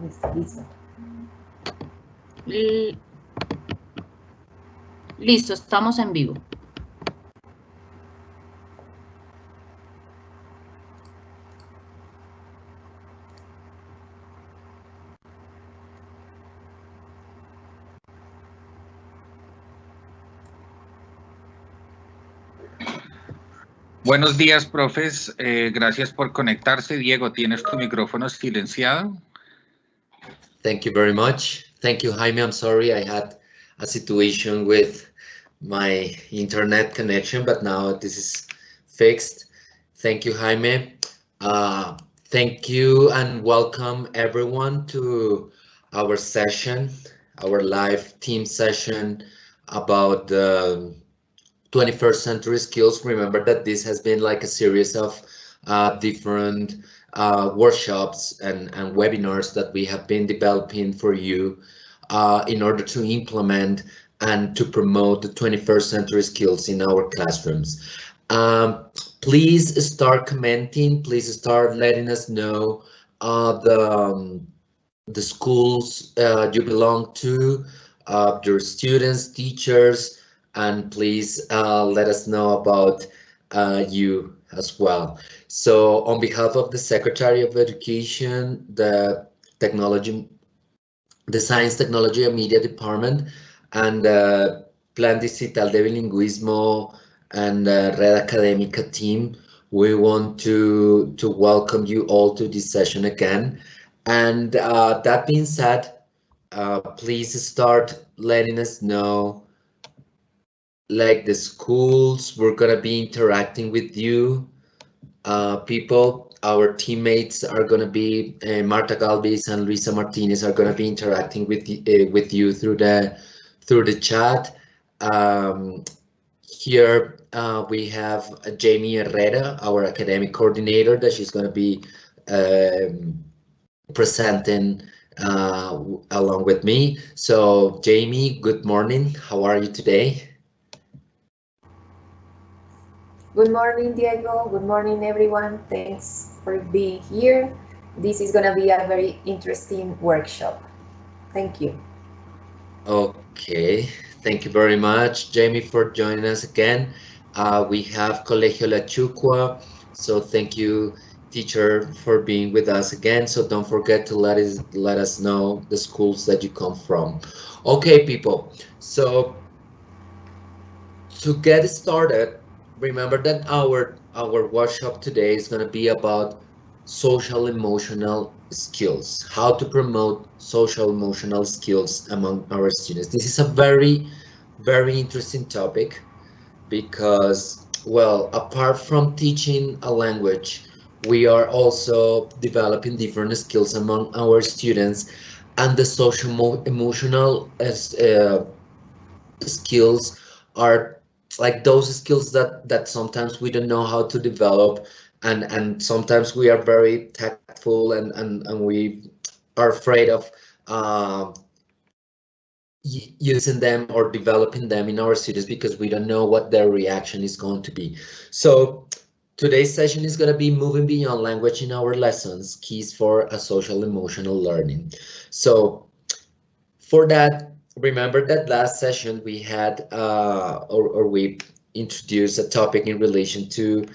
Listo. L- Listo, estamos en vivo. Buenos días, profes. Gracias por conectarse. Diego, tienes tu micrófono silenciado. Thank you very much. Thank you, Jaime. I'm sorry I had a situation with my internet connection, but now this is fixed. Thank you, Jaime. Thank you and welcome everyone to our session, our live team session about the 21st century skills. Remember that this has been like a series of different workshops and webinars that we have been developing for you in order to implement and to promote the 21st century skills in our classrooms. Um, Please start commenting. Please start letting us know the schools you belong to, your students, teachers, and please let us know about you as well. So on behalf of the Secretary of Education, technology, the Science, Technology and Media Department, and Plan Digital de Bilingüismo and Red Académica team, we want to welcome you all to this session again. And that being said, please start letting us know, like the schools, we're gonna be interacting with you, people. Our teammates are gonna be Marta Galvis and Luisa Martinez are gonna be interacting with you through the chat. Um, Here we have Jamie Herrera, our academic coordinator, that she's gonna be um, presenting along with me. So Jamie, good morning. How are you today? Good morning, Diego. Good morning, everyone. Thanks for being here. This is going to be a very interesting workshop. Thank you. Okay, thank you very much, Jamie, for joining us again. We have Colegio La Chucua, so thank you, teacher, for being with us again. So don't forget to let us know the schools that you come from. Okay, people. So to get started, remember that our workshop today is going to be about social emotional skills, how to promote social emotional skills among our students. This is a very interesting topic because, well, apart from teaching a language, we are also developing different skills among our students, and the social emotional skills are like those skills that sometimes we don't know how to develop, and sometimes we are very tactful and we are afraid of uh, using them or developing them in our students because we don't know what their reaction is going to be. So today's session is going to be moving beyond language in our lessons, keys for a social emotional learning. So for that, remember that last session we had, or we introduced a topic in relation to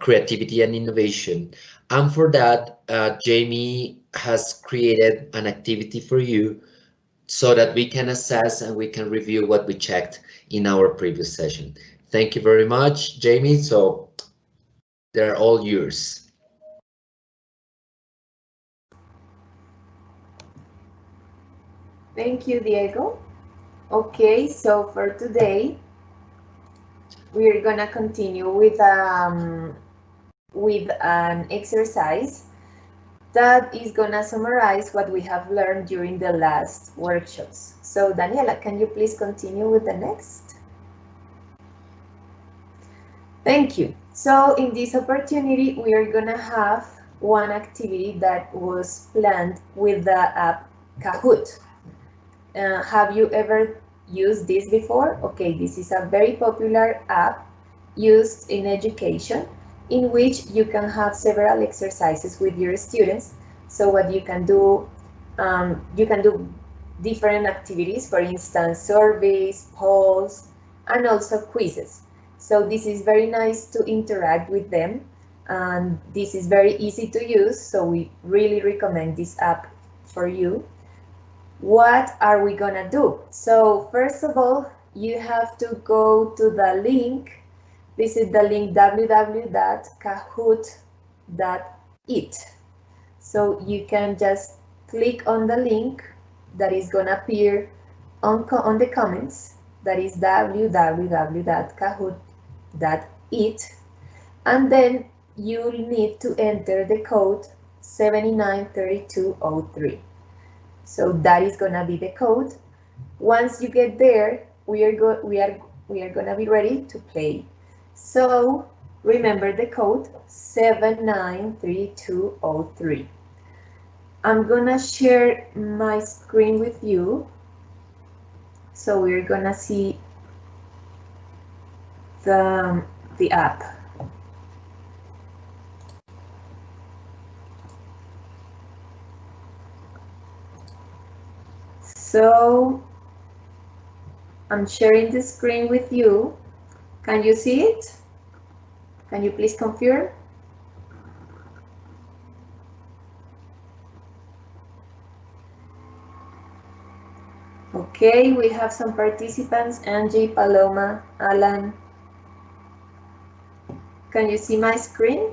creativity and innovation. And for that, Jamie has created an activity for you so that we can assess and we can review what we checked in our previous session. Thank you very much, Jamie. So they're all yours. Thank you, Diego. Okay, so for today, we're going to continue with an exercise that is going to summarize what we have learned during the last workshops. So Daniela, can you please continue with the next? Thank you. So in this opportunity, we are going to have one activity that was planned with the app Kahoot. Have you ever used this before? Okay, this is a very popular app used in education in which you can have several exercises with your students. So what you can do You can do different activities, for instance, surveys, polls, and also quizzes. So this is very nice to interact with them, and this is very easy to use, so we really recommend this app for you. What are we gonna do? So first of all, you have to go to the link. This is the link www.kahoot.it. So you can just click on the link that is gonna appear on the comments. That is www.kahoot.it, and then you need to enter the code 793203. So that is gonna be the code. Once you get there, we are gonna be ready to play. So remember the code 793203. I'm gonna share my screen with you. So we're gonna see the app. So I'm sharing the screen with you. Can you see it? Can you please confirm? Okay, we have some participants, Angie, Paloma, Alan. Can you see my screen?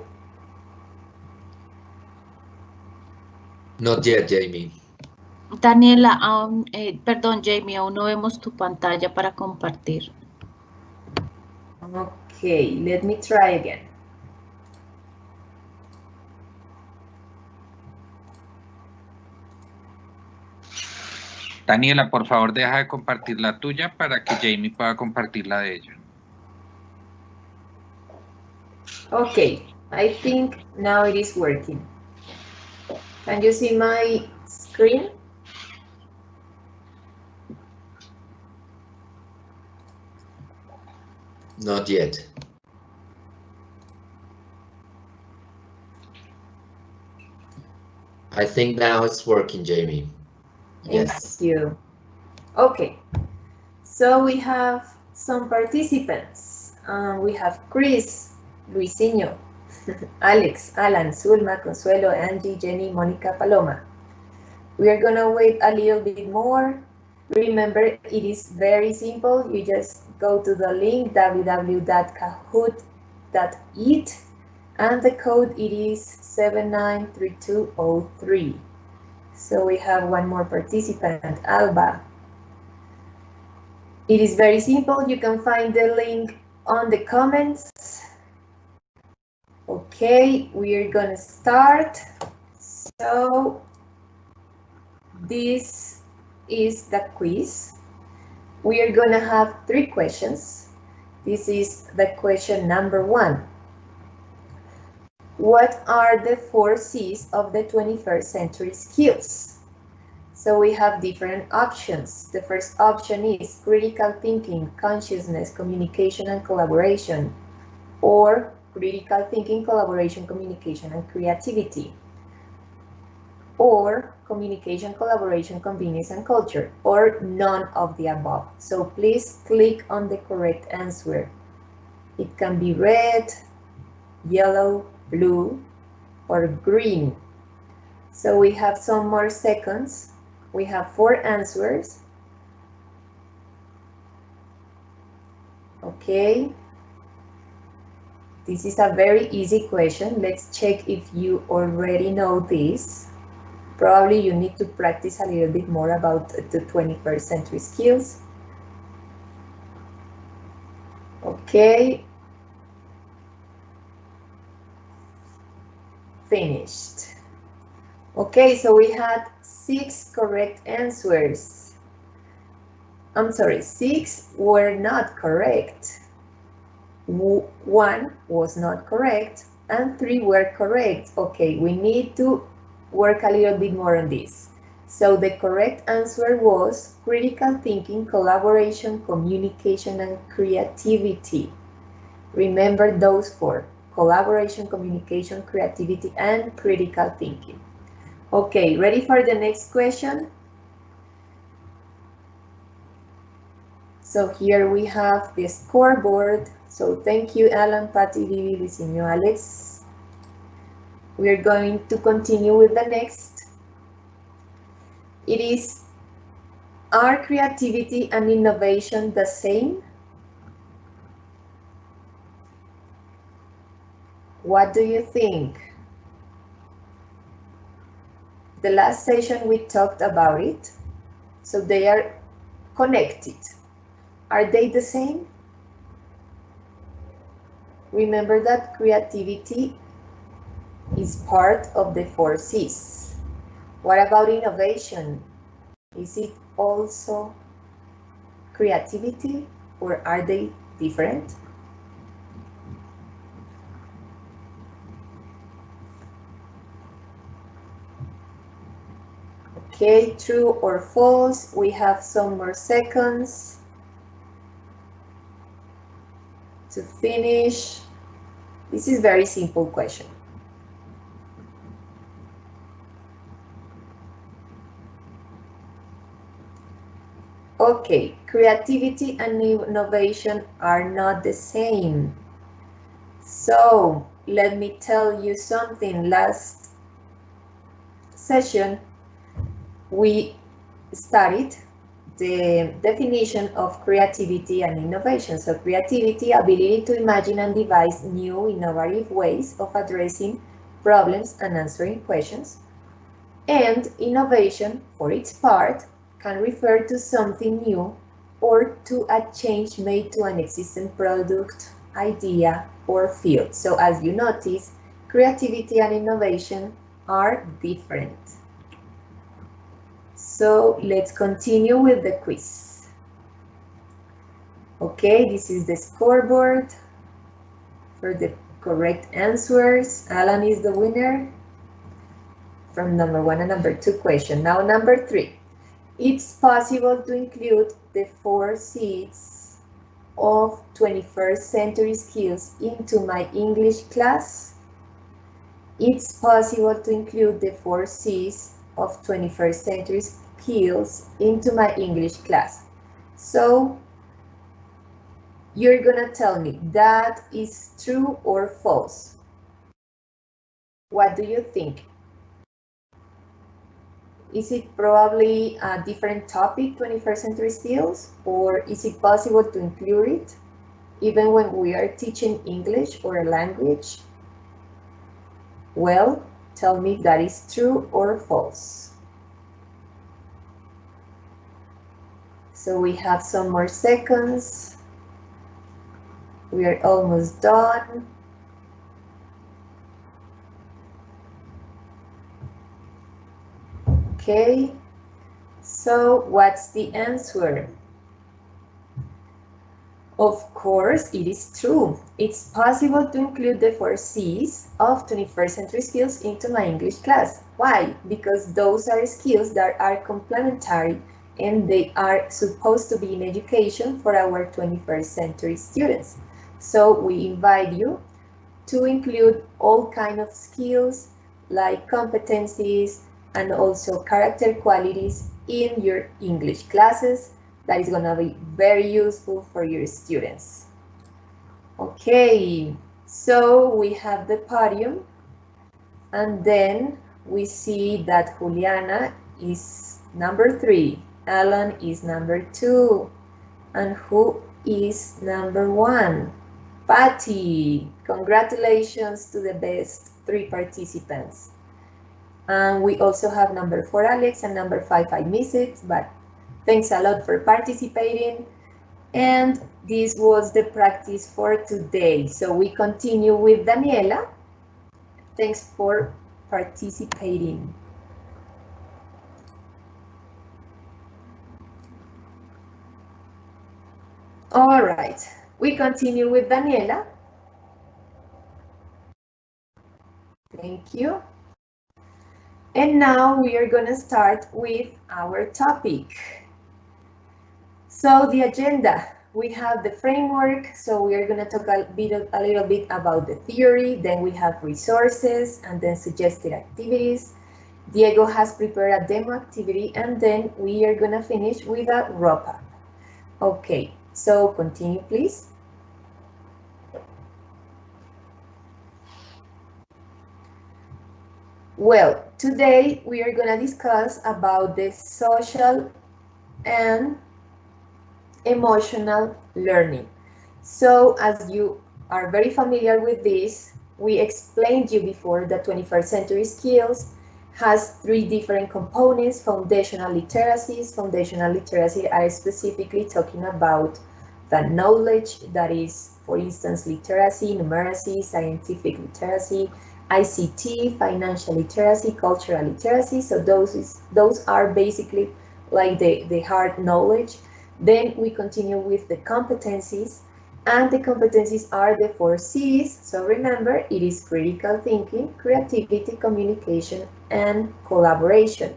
Not yet, Jamie. Daniela, perdón, Jamie, aún no vemos tu pantalla para compartir. Okay, let me try again. Daniela, por favor, deja de compartir la tuya para que Jamie pueda compartir la de ella. Okay, I think now it is working. Can you see my screen? Not yet. I think now it's working, Jamie. Yes. Thank you. Okay, so we have some participants. We have Chris, Luisinho, Alex, Alan, Zulma, Consuelo, Angie, Jenny, Monica, Paloma. We are gonna wait a little bit more. Remember, it is very simple. You just go to the link www.kahoot.it, and the code it is 793203. So we have one more participant, Alba. It is very simple. You can find the link on the comments. Okay, we're gonna start. So this is the quiz. We are gonna have 3 questions. This is the question number 1. What are the 4 C's of the 21st century skills? So we have different options. The first option is critical thinking, consciousness, communication, and collaboration, or critical thinking, collaboration, communication, and creativity, or communication, collaboration, convenience, and culture, or none of the above. So please click on the correct answer. It can be red, yellow, blue, or green. So we have some more seconds. We have 4 answers. Okay. This is a very easy question. Let's check if you already know this. Probably you need to practice a little bit more about the 21st century skills. Okay. Finished. Okay, so we had 6 correct answers. I'm sorry, 6 were not correct. 1 was not correct, and 3 were correct. Okay, we need to work a little bit more on this. So the correct answer was critical thinking, collaboration, communication, and creativity. Remember those 4: collaboration, communication, creativity, and critical thinking. Okay, ready for the next question? So here we have the scoreboard. So thank you, Alan, Patty, Vivi, Luisinho, Alex. We are going to continue with the next. It is, are creativity and innovation the same? What do you think? The last session we talked about it, so they are connected. Are they the same? Remember that creativity is part of the 4Cs. What about innovation? Is it also creativity, or are they different? Okay, true or false? We have some more seconds to finish. This is very simple question. Okay, creativity and innovation are not the same. So let me tell you something. Last session, we studied the definition of creativity and innovation. So creativity, ability to imagine and devise new innovative ways of addressing problems and answering questions. And innovation, for its part, can refer to something new or to a change made to an existing product, idea, or field. So as you notice, creativity and innovation are different. So let's continue with the quiz. Okay, this is the scoreboard for the correct answers. Alan is the winner from number 1 and number 2 question. Now number 3. It's possible to include the 4 C's of 21st century skills into my English class. It's possible to include the 4 C's of 21st century skills into my English class. So you're gonna tell me that is true or false. What do you think? Is it probably a different topic, 21st century skills, or is it possible to include it even when we are teaching English or a language? Well, tell me if that is true or false. So we have some more seconds. We are almost done. Okay, so what's the answer? Of course, it is true. It's possible to include the 4 C's of 21st century skills into my English class. Why? Because those are skills that are complementary and they are supposed to be in education for our 21st century students. So we invite you to include all kinds of skills like competencies and also character qualities in your English classes. That is going to be very useful for your students. Okay, so we have the podium, and then we see that Juliana is number 3, Alan is number 2, and who is number 1? Patty. Congratulations to the best 3 participants. And we also have number 4, Alex, and number 5, I missed it, but thanks a lot for participating. And this was the practice for today. So we continue with Daniela. Thanks for participating. All right, we continue with Daniela. Thank you. And now we are going to start with our topic. So the agenda, we have the framework. So we are going to talk a little bit about the theory. Then we have resources and then suggested activities. Diego has prepared a demo activity, and then we are going to finish with a wrap-up. Okay, so continue, please. Well, today we are going to discuss about the social and emotional learning. So as you are very familiar with this, we explained you before that 21st century skills has 3 different components: foundational literacies. Foundational literacy are specifically talking about the knowledge that is, for instance, literacy, numeracy, scientific literacy, ICT, financial literacy, cultural literacy. So those are basically like the hard knowledge. Then we continue with the competencies, and the competencies are the 4 C's. So remember, it is critical thinking, creativity, communication, and collaboration.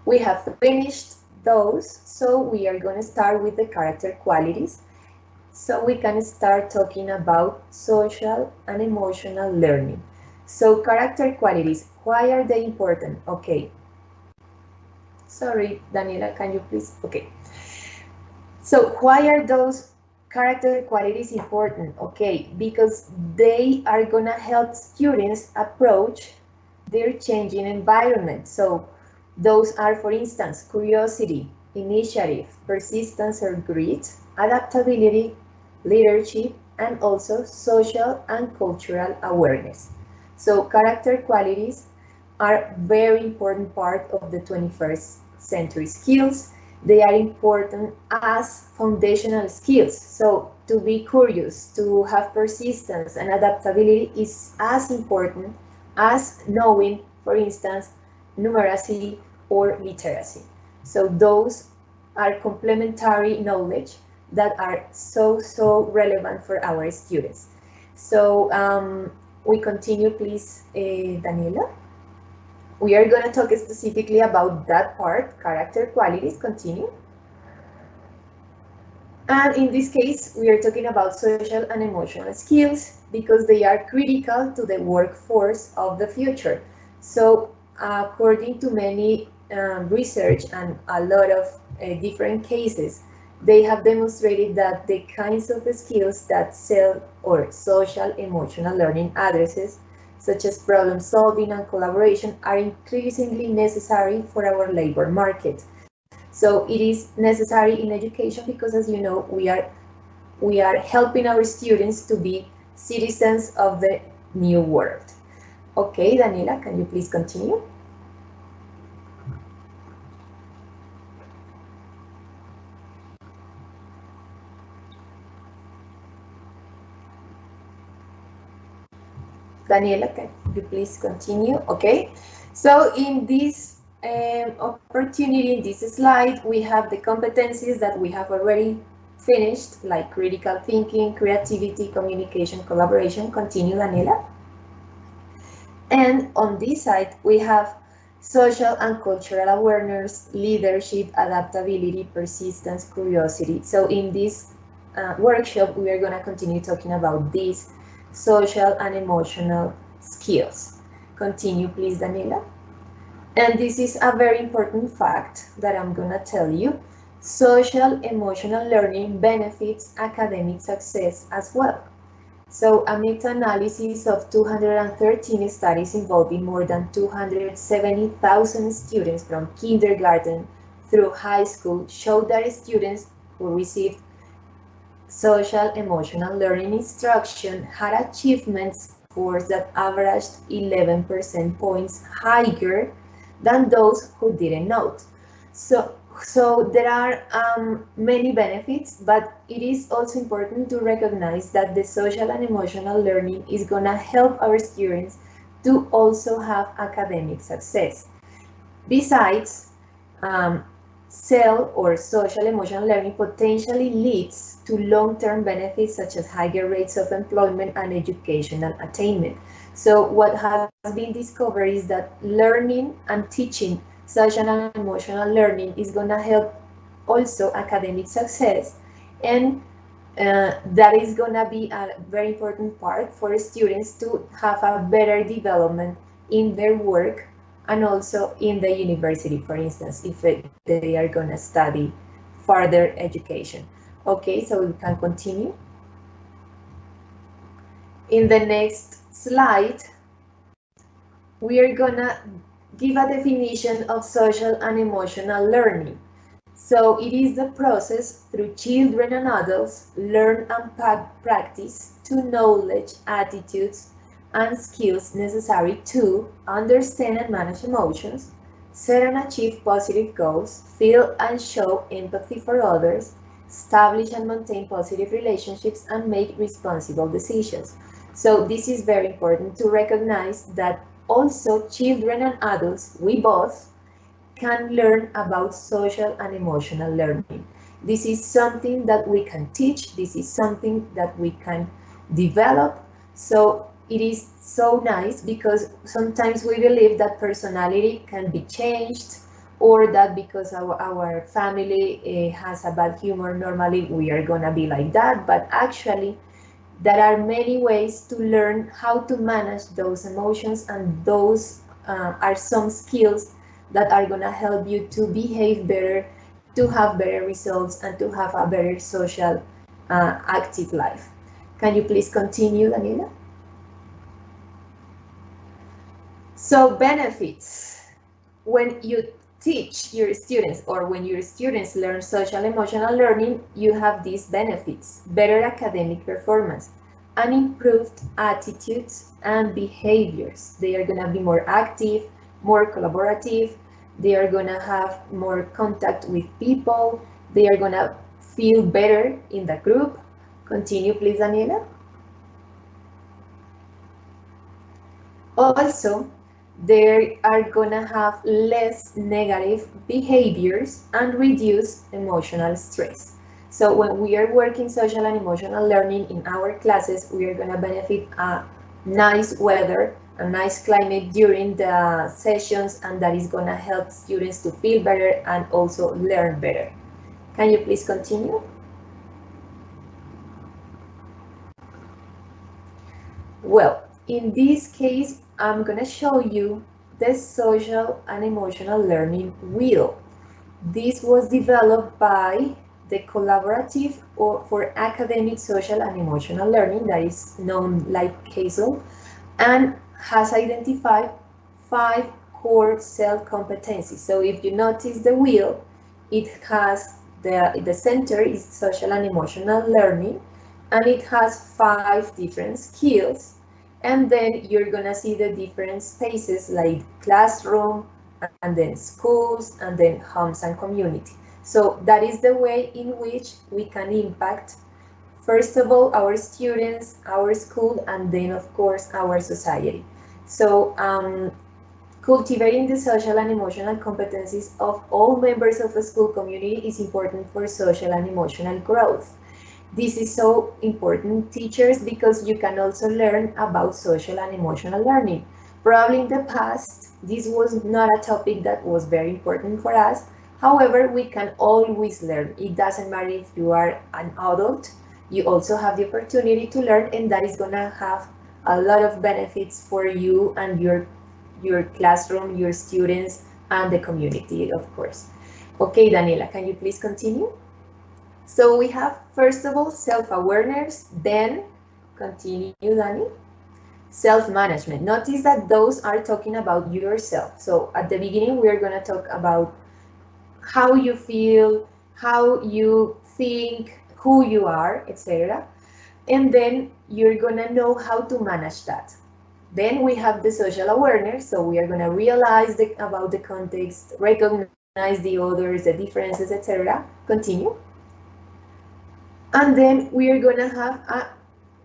We have finished those, so we are going to start with the character qualities. So we can start talking about social and emotional learning. So character qualities, why are they important? Okay. Sorry, Daniela, can you please? Okay. So why are those character qualities important? Okay, because they are gonna help students approach their changing environment. So those are, for instance, curiosity, initiative, persistence or grit, adaptability, leadership, and also social and cultural awareness. So character qualities are very important part of the 21st century skills. They are important as foundational skills. So to be curious, to have persistence and adaptability is as important as knowing, for instance, numeracy or literacy. So those are complementary knowledge that are so relevant for our students. So we continue, please, Daniela. We are going to talk specifically about that part, character qualities. Continue. And in this case, we are talking about social and emotional skills because they are critical to the workforce of the future. So according to many research and a lot of different cases, they have demonstrated that the kinds of skills that social emotional learning addresses, such as problem solving and collaboration, are increasingly necessary for our labor market. So it is necessary in education because, as you know, we are helping our students to be citizens of the new world. Okay, Daniela, can you please continue? Daniela, can you please continue? Okay, so in this opportunity, in this slide, we have the competencies that we have already finished, like critical thinking, creativity, communication, collaboration. Continue, Daniela. And on this side, we have social and cultural awareness, leadership, adaptability, persistence, curiosity. So in this workshop, we are going to continue talking about these social and emotional skills. Continue, please, Daniela. And this is a very important fact that I'm going to tell you. Social emotional learning benefits academic success as well. So a meta-analysis of 213 studies involving more than 270,000 students from kindergarten through high school showed that students who received social emotional learning instruction had achievement scores that averaged 11 percentage points higher than those who didn't know. So there are many benefits, but it is also important to recognize that the social and emotional learning is going to help our students to also have academic success. Besides, social emotional learning potentially leads to long-term benefits such as higher rates of employment and educational attainment. So what has been discovered is that learning and teaching social and emotional learning is going to help also academic success, and that is going to be a very important part for students to have a better development in their work and also in the university, for instance, if they are going to study further education. Okay, so we can continue. In the next slide, we are going to give a definition of social and emotional learning. So it is the process through children and adults learn and practice to knowledge, attitudes, and skills necessary to understand and manage emotions, set and achieve positive goals, feel and show empathy for others, establish and maintain positive relationships, and make responsible decisions. So this is very important to recognize that also children and adults, we both, can learn about social and emotional learning. This is something that we can teach, this is something that we can develop. So it is so nice because sometimes we believe that personality can be changed, or that because our family has a bad humor, normally we are gonna be like that, but actually there are many ways to learn how to manage those emotions, and those are some skills that are going to help you to behave better, to have better results, and to have a better social active life. Can you please continue, Daniela? So benefits. When you teach your students, or when your students learn social emotional learning, you have these benefits: better academic performance and improved attitudes and behaviors. They are going to be more active, more collaborative, they are going to have more contact with people, they are going to feel better in the group. Continue, please, Daniela. Also, they are going to have less negative behaviors and reduce emotional stress. So when we are working social and emotional learning in our classes, we are going to benefit a nice weather, a nice climate during the sessions, and that is going to help students to feel better and also learn better. Can you please continue? Well, in this case, I'm going to show you the social and emotional learning wheel. This was developed by the Collaborative for Academic, Social and Emotional Learning, that is known like CASEL, and has identified 5 core self-competencies. So if you notice the wheel, it has the center is social and emotional learning, and it has 5 different skills. And then you're gonna see the different spaces like classroom, and then schools, and then homes and community. So that is the way in which we can impact, first of all, our students, our school, and then of course our society. So cultivating the social and emotional competencies of all members of the school community is important for social and emotional growth. This is so important, teachers, because you can also learn about social and emotional learning. Probably in the past, this was not a topic that was very important for us. However, we can always learn. It doesn't matter if you are an adult, you also have the opportunity to learn, and that is gonna have a lot of benefits for you and your classroom, your students, and the community, of course. Okay, Daniela, can you please continue? So we have, first of all, self-awareness, then, continue, Dani, self-management. Notice that those are talking about yourself. So at the beginning, we're going to talk about how you feel, how you think, who you are, etc. And then you're going to know how to manage that. Then we have the social awareness, so we are going to realize about the context, recognize the others, the differences, etc. Continue. And then we are going to have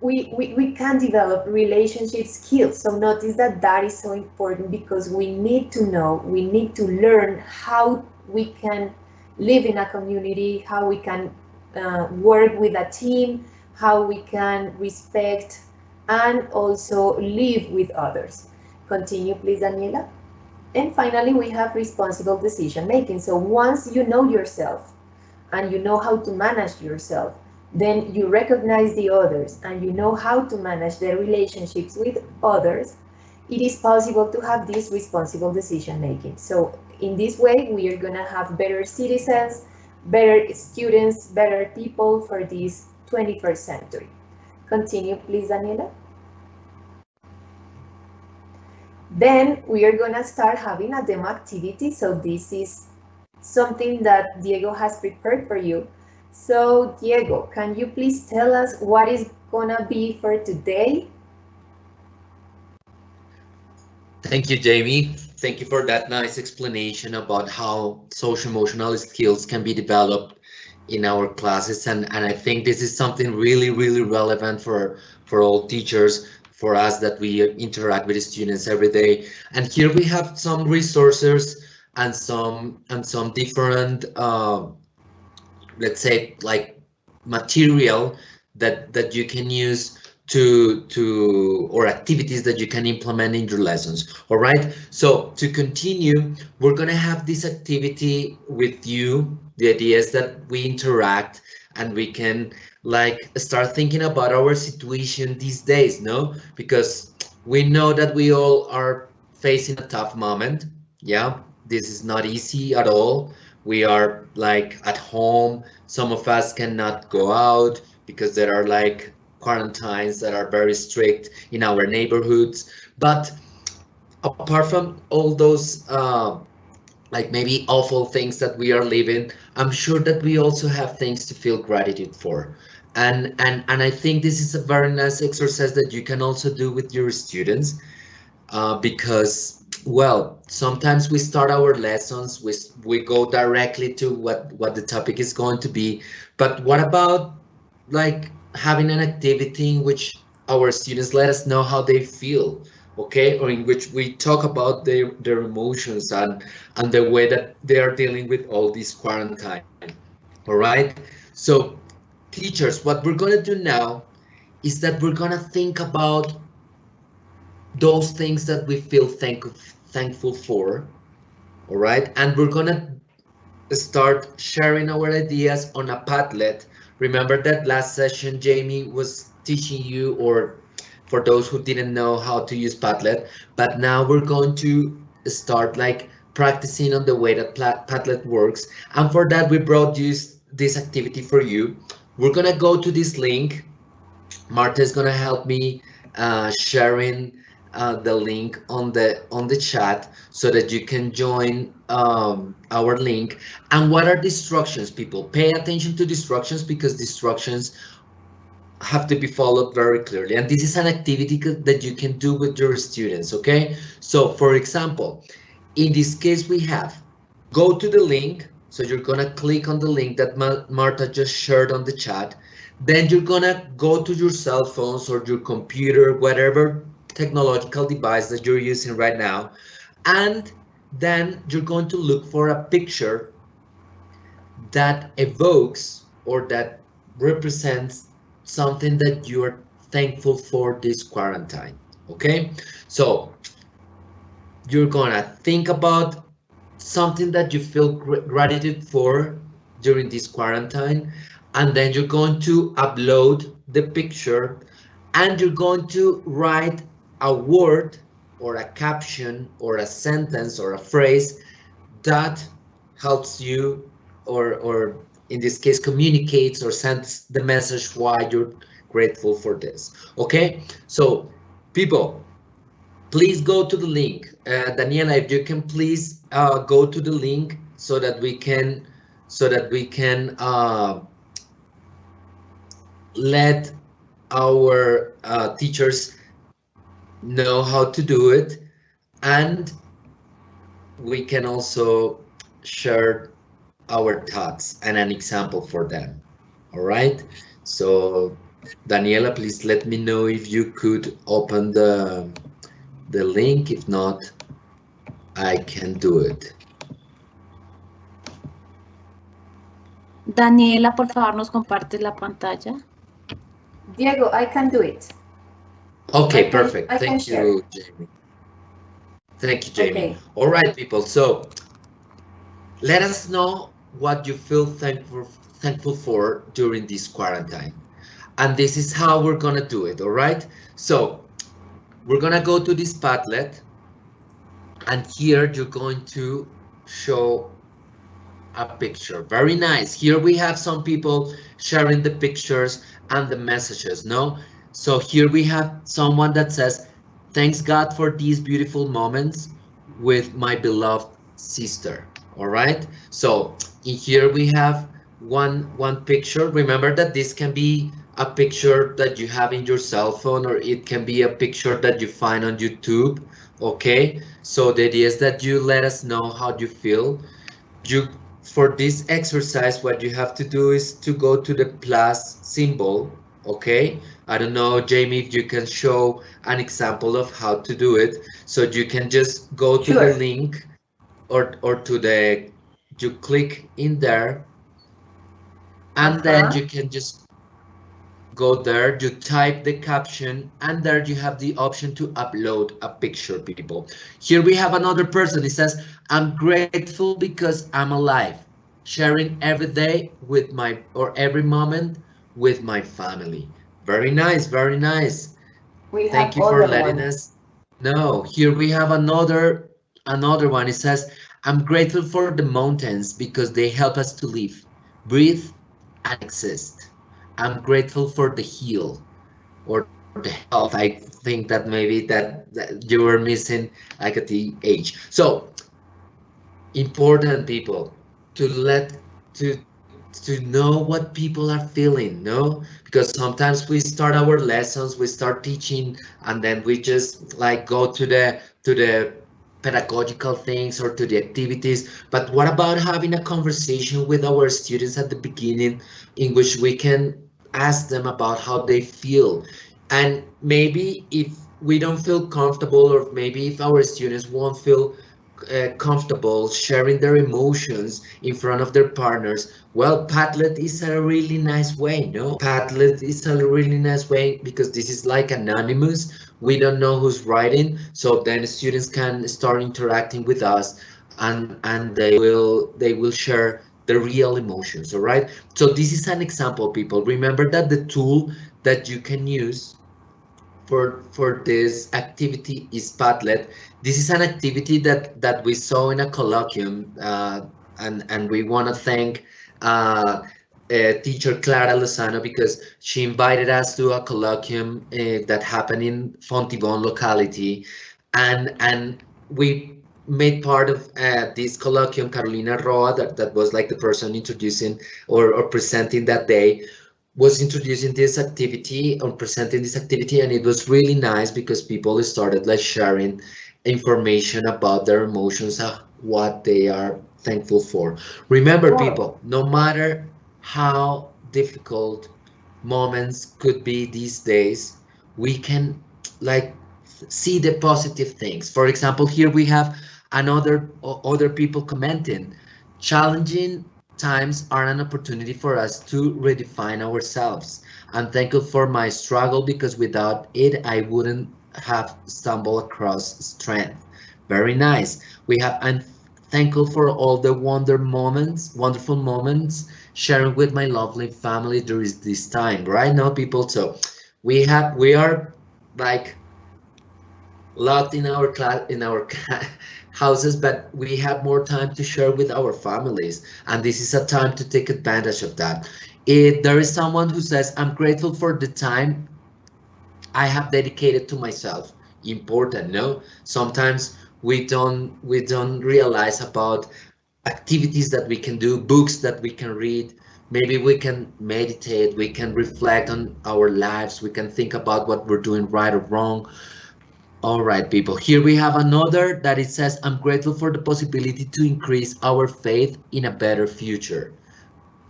we can develop relationship skills. So notice that that is so important, because we need to know, we need to learn how we can live in a community, how we can work with a team, how we can respect and also live with others. Continue, please, Daniela. And finally, we have responsible decision making. So once you know yourself and you know how to manage yourself, then you recognize the others and you know how to manage the relationships with others, it is possible to have this responsible decision making. So in this way, we are going to have better citizens, better students, better people for this 21st century. Continue, please, Daniela. Then we are going to start having a demo activity. So this is something that Diego has prepared for you. So Diego, can you please tell us what is going to be for today? Thank you, Jamie. Thank you for that nice explanation about how social emotional skills can be developed in our classes. And I think this is something really, really relevant for all teachers, for us that we interact with the students every day. And here we have some resources and some different, let's say, like material that you can use or activities that you can implement in your lessons. All right, so to continue, we're gonna have this activity with you. The idea is that we interact and we can like start thinking about our situation these days, no? Because we know that we all are facing a tough moment. Yeah, this is not easy at all. We are like at home. Some of us cannot go out because there are like quarantines that are very strict in our neighborhoods. But apart from all those like maybe awful things that we are living, I'm sure that we also have things to feel gratitude for. And I think this is a very nice exercise that you can also do with your students, because, well, sometimes we start our lessons, we go directly to what the topic is going to be, but what about like having an activity in which our students let us know how they feel, okay, or in which we talk about their emotions and the way that they are dealing with all this quarantine. All right, so teachers, what we're going to do now is that we're going to think about those things that we feel thankful for. All right, and we're gonna start sharing our ideas on a Padlet. Remember that last session Jamie was teaching you, or for those who didn't know how to use Padlet, but now we're going to start like practicing on the way that Padlet works. And for that, we brought you this activity for you. We're gonna go to this link. Marta is gonna help me sharing the link on the chat so that you can join our link. And what are the instructions, people? Pay attention to the instructions, because the instructions have to be followed very clearly. And this is an activity that you can do with your students, okay? So for example, in this case, we have go to the link. So you're gonna click on the link that Marta just shared on the chat. Then you're gonna go to your cell phones or your computer, whatever technological device that you're using right now. And then you're going to look for a picture that evokes or that represents something that you're thankful for this quarantine, okay? So you're gonna think about something that you feel gratitude for during this quarantine, and then you're going to upload the picture, and you're going to write a word or a caption or a sentence or a phrase that helps you, or in this case communicates or sends the message why you're grateful for this. Okay, so people, please go to the link. Daniela, if you can please go to the link so that we can let our teachers know how to do it, and we can also share our thoughts and an example for them. All right, so Daniela, please let me know if you could open the link. If not, I can do it. Daniela, por favor, nos compartes la pantalla. Diego, I can do it. Okay, perfect. Thank you, Jamie. Thank you, Jamie. Okay. All right, people. So let us know what you feel thankful for during this quarantine. And this is how we're gonna do it, all right? So We're gonna go to this Padlet, and here you're going to show a picture. Very nice. Here we have some people sharing the pictures and the messages, no? So here we have someone that says, thanks God for these beautiful moments with my beloved sister. All right. So in here we have one picture. Remember that this can be a picture that you have in your cell phone, or it can be a picture that you find on YouTube. Okay. So the idea is that you let us know how you feel. You, for this exercise, what you have to do is to go to the plus symbol. Okay, I don't know, Jamie, if you can show an example of how to do it. So you can just go to the Sure. link, or to the, you click in there, and then Uh-huh. you can just go there, you type the caption, and there you have the option to upload a picture, people. Here we have another person. It says, I'm grateful because I'm alive, sharing every day with my, or every moment with my family. Very nice, very nice. We Thank have you for other letting one. us know. Here we have another one. It says, I'm grateful for the mountains because they help us to live, breathe, and exist. I'm grateful for the heel or the health. I think that maybe that you were missing like at the age. So important, people, to let, to know what people are feeling, no? Because sometimes we start our lessons, we start teaching, and then we just like go to the pedagogical things or to the activities. But what about having a conversation with our students at the beginning, in which we can ask them about how they feel? And maybe if we don't feel comfortable, or maybe if our students won't feel comfortable sharing their emotions in front of their partners, well, Padlet is a really nice way, no? Padlet is a really nice way because this is like anonymous. We don't know who's writing, so then students can start interacting with us, and they will share the real emotions, all right? So this is an example, people. Remember that the tool that you can use for this activity is Padlet. This is an activity that we saw in a colloquium, and we want to thank teacher Clara Lozano because she invited us to a colloquium that happened in Fontibon locality, and we made part of this colloquium. Carolina Roa, that was like the person introducing or presenting that day, was introducing this activity or presenting this activity, and it was really nice because people started like sharing information about their emotions and what they are thankful for. Remember, Wow. people, no matter how difficult moments could be these days, we can like see the positive things. For example, here we have other people commenting, challenging times are an opportunity for us to redefine ourselves. I'm thankful for my struggle because without it, I wouldn't have stumbled across strength. Very nice. We have, I'm thankful for all the wonderful moments sharing with my lovely family during this time. Right now, people, so we are like locked in our class in our houses, but we have more time to share with our families, and this is a time to take advantage of that. If there is someone who says, I'm grateful for the time I have dedicated to myself. Important, no? Sometimes we don't realize about activities that we can do, books that we can read. Maybe we can meditate, we can reflect on our lives, we can think about what we're doing right or wrong. All right, people. Here we have another that it says, I'm grateful for the possibility to increase our faith in a better future.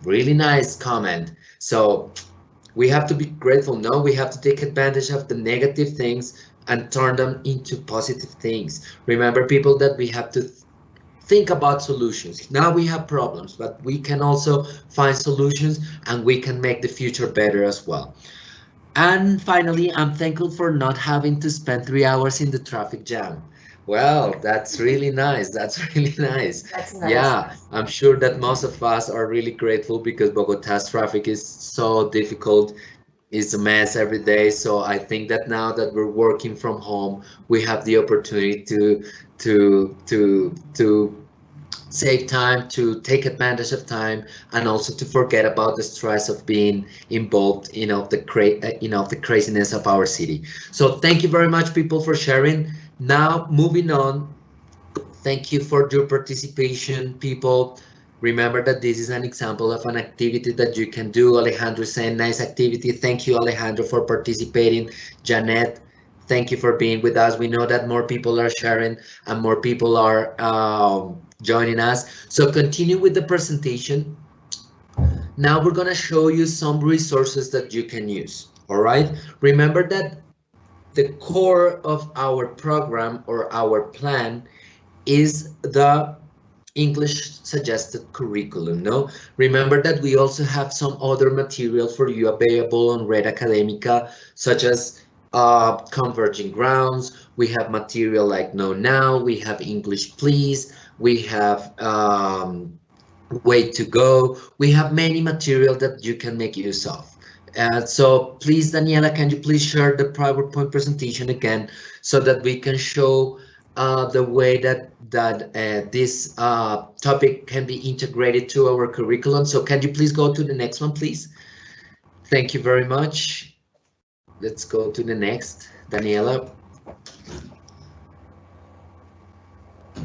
Really nice comment. So we have to be grateful. No, we have to take advantage of the negative things and turn them into positive things. Remember, people, that we have to think about solutions. Now we have problems, but we can also find solutions, and we can make the future better as well. And finally, I'm thankful for not having to spend 3 hours in the traffic jam. Well, that's really nice. That's really nice. That's nice. Yeah, I'm sure that most of us are really grateful because Bogota's traffic is so difficult. It's a mess every day. So I think that now that we're working from home, we have the opportunity to save time, to take advantage of time, and also to forget about the stress of being involved, the craziness of our city. So thank you very much, people, for sharing. Now, moving on. Thank you for your participation, people. Remember that this is an example of an activity that you can do. Alejandro is saying nice activity. Thank you, Alejandro, for participating. Janet, thank you for being with us. We know that more people are sharing and more people are joining us. So continue with the presentation. Now we're gonna show you some resources that you can use. All right. Remember that the core of our program or our plan is the English suggested curriculum. No, remember that we also have some other material for you available on Red Academica, such as Converging Grounds. We have material like Know Now. We have English Please. We have Way to Go. We have many material that you can make use of. So please, Daniela, can you please share the PowerPoint presentation again so that we can show the way that this topic can be integrated to our curriculum. So can you please go to the next one, please? Thank you very much. Let's go to the next, Daniela.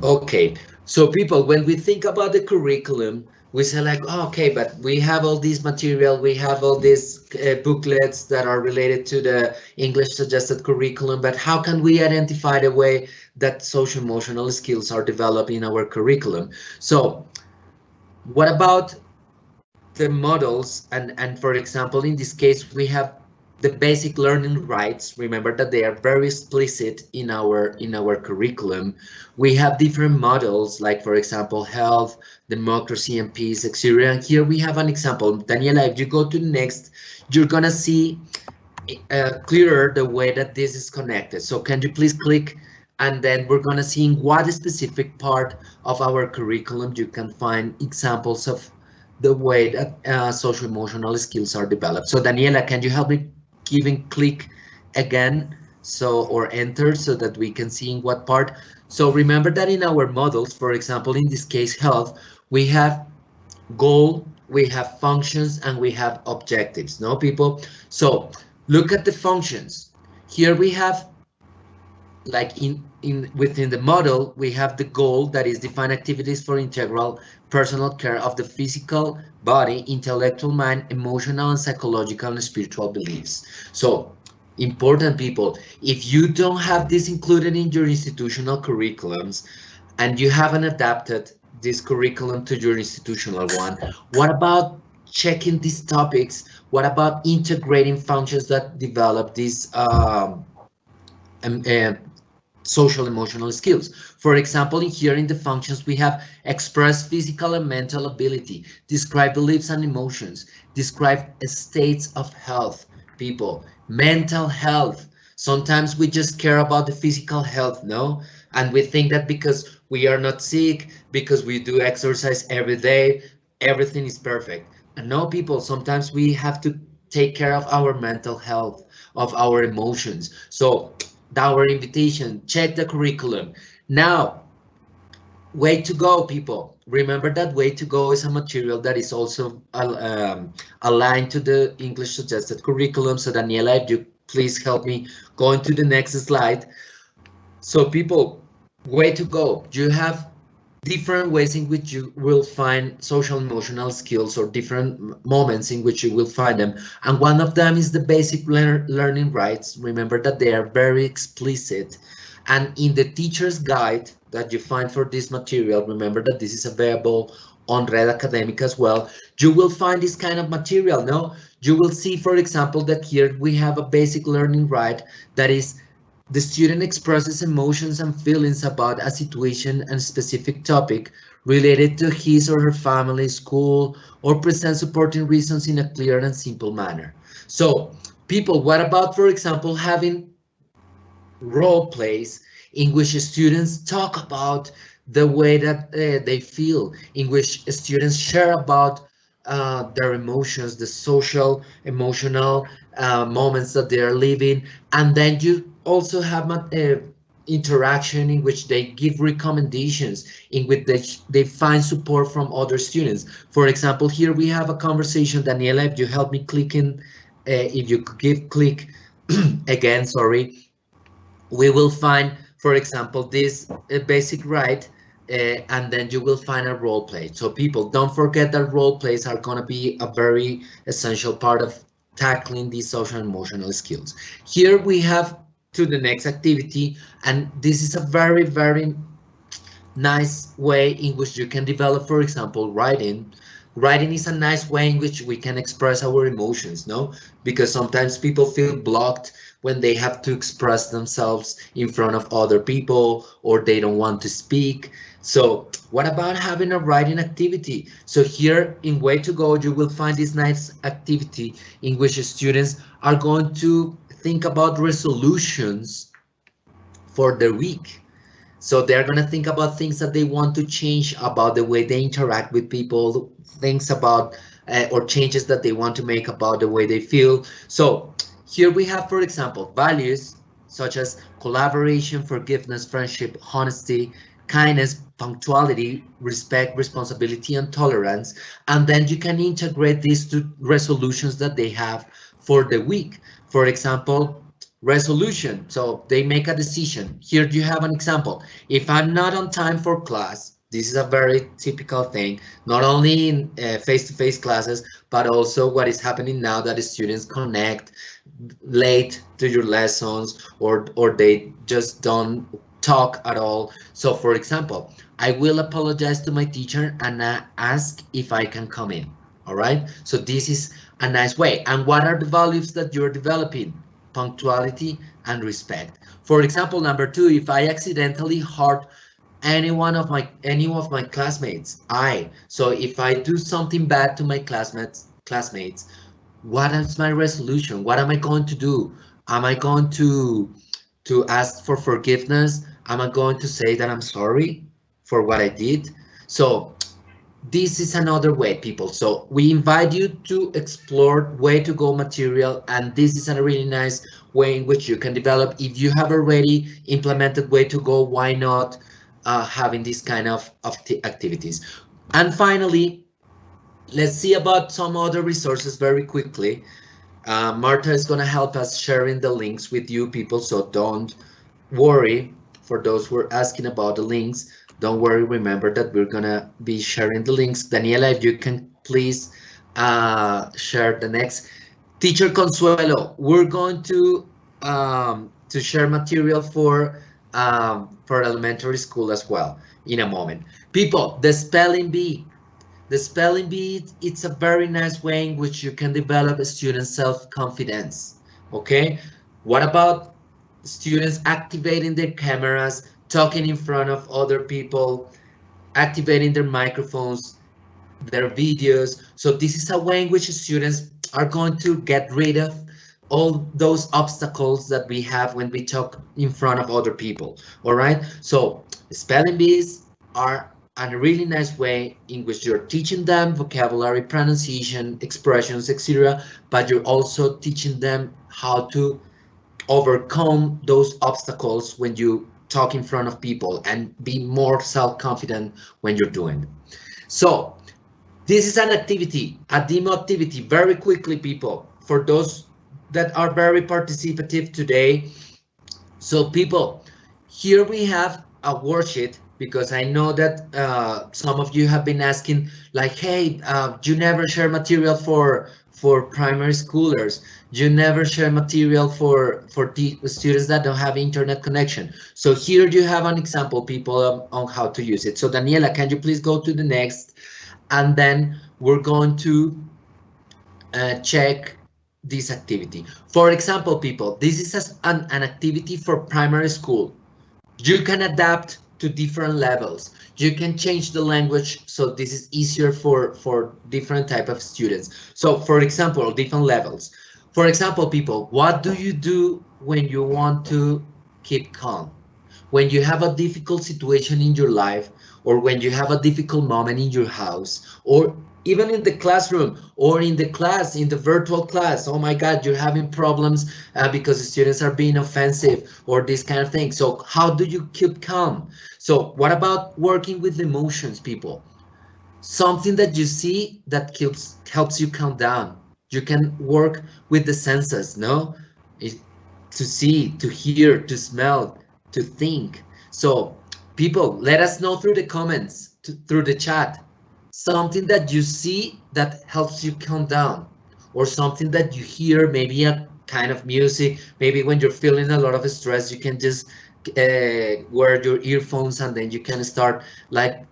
Okay, so people, when we think about the curriculum, we say like, oh, okay, but we have all this material, we have all these booklets that are related to the English suggested curriculum, but how can we identify the way that social emotional skills are developed in our curriculum? So what about the models? And for example, in this case, we have the basic learning rights. Remember that they are very explicit in our curriculum. We have different models, like for example, health, democracy, and peace, etc. And here we have an example. Daniela, if you go to the next, you're gonna see clearer the way that this is connected. So can you please click, and then we're gonna see in what specific part of our curriculum you can find examples of the way that social emotional skills are developed. So Daniela, can you help me giving click again, so or enter, so that we can see in what part? So remember that in our models, for example, in this case health, we have goal, we have functions, and we have objectives. No, people? So look at the functions. Here we have, like in within the model, we have the goal, that is define activities for integral personal care of the physical body, intellectual mind, emotional and psychological and spiritual beliefs. So important, people, if you don't have this included in your institutional curriculums and you haven't adapted this curriculum to your institutional one, what about checking these topics? What about integrating functions that develop these um, uh, social emotional skills? For example, in here in the functions, we have express physical and mental ability, describe beliefs and emotions, describe states of health. People, mental health. Sometimes we just care about the physical health, no? And we think that because we are not sick, because we do exercise every day, everything is perfect. And no, people, sometimes we have to take care of our mental health, of our emotions. So our invitation, check the curriculum. Now, way to go, people. Remember that way to go is a material that is also aligned to the English suggested curriculum. So Daniela, if you please help me going to the next slide. So people, way to go. You have different ways in which you will find social emotional skills, or different moments in which you will find them. And one of them is the basic learning rights. Remember that they are very explicit. And in the teacher's guide that you find for this material, remember that this is available on Red Academic as well, you will find this kind of material. No, you will see, for example, that here we have a basic learning right, that is the student expresses emotions and feelings about a situation and specific topic related to his or her family, school, or present supporting reasons in a clear and simple manner. So, people, what about, for example, having role plays in which students talk about the way that they feel, in which students share about their emotions, the social, emotional moments that they are living, and then you also have interaction in which they give recommendations, in which they find support from other students. For example, here we have a conversation. Daniela, if you help me clicking, if you could give click again, sorry, we will find, for example, this basic right, and then you will find a role play. So people, don't forget that role plays are going to be a very essential part of tackling these social and emotional skills. Here we have to the next activity, and this is a very, very nice way in which you can develop, for example, writing. Writing is a nice way in which we can express our emotions, no? Because sometimes people feel blocked when they have to express themselves in front of other people, or they don't want to speak. So what about having a writing activity? So here in Way to Go, you will find this nice activity in which students are going to think about resolutions for their week. So they're going to think about things that they want to change about the way they interact with people, things about or changes that they want to make about the way they feel. So here we have, for example, values such as collaboration, forgiveness, friendship, honesty, kindness, punctuality, respect, responsibility, and tolerance. And then you can integrate these to resolutions that they have for the week. For example, resolution. So they make a decision. Here you have an example. If I'm not on time for class, this is a very typical thing, not only in face-to-face classes, but also what is happening now that the students connect late to your lessons, or they just don't talk at all. So for example, I will apologize to my teacher and ask if I can come in. All right. So this is a nice way. And what are the values that you're developing? Punctuality and respect. For example, number two, if I accidentally hurt any of my classmates, so if I do something bad to my classmates, what is my resolution? What am I going to do? Am I going to ask for forgiveness? Am I going to say that I'm sorry for what I did? So this is another way, people. So we invite you to explore Way to Go material, and this is a really nice way in which you can develop. If you have already implemented Way to Go, why not having this kind of activities? And finally, let's see about some other resources very quickly. Marta is going to help us sharing the links with you people, so don't worry. For those who are asking about the links, don't worry, remember that we're gonna be sharing the links. Daniela, if you can please share the next. Teacher Consuelo, we're going to share material for elementary school as well in a moment. People, the spelling bee. The spelling bee, it's a very nice way in which you can develop a student's self-confidence. Okay, what about students activating their cameras, talking in front of other people, activating their microphones, their videos? So this is a way in which students are going to get rid of all those obstacles that we have when we talk in front of other people. All right, so spelling bees are a really nice way in which you're teaching them vocabulary, pronunciation, expressions, etc., but you're also teaching them how to overcome those obstacles when you talk in front of people, and be more self-confident when you're doing it. So this is an activity, a demo activity, very quickly, people, for those that are very participative today. So people, here we have a worksheet, because I know that some of you have been asking, like, hey, you never share material for primary schoolers. You never share material for the students that don't have internet connection. So here you have an example, people, on how to use it. So Daniela, can you please go to the next? And then we're going to check this activity. For example, people, this is an activity for primary school. You can adapt to different levels. You can change the language, so this is easier for different type of students. So for example, different levels. For example, people, what do you do when you want to keep calm? When you have a difficult situation in your life, or when you have a difficult moment in your house, or even in the classroom or in the class, in the virtual class. Oh my God, you're having problems because the students are being offensive or this kind of thing. So how do you keep calm? So what about working with emotions, people? Something that you see that helps you calm down. You can work with the senses, no? It- to see, to hear, to smell, to think. So people, let us know through the comments, through the chat, something that you see that helps you calm down, or something that you hear, maybe a kind of music. Maybe when you're feeling a lot of stress, you can just wear your earphones and then you can start like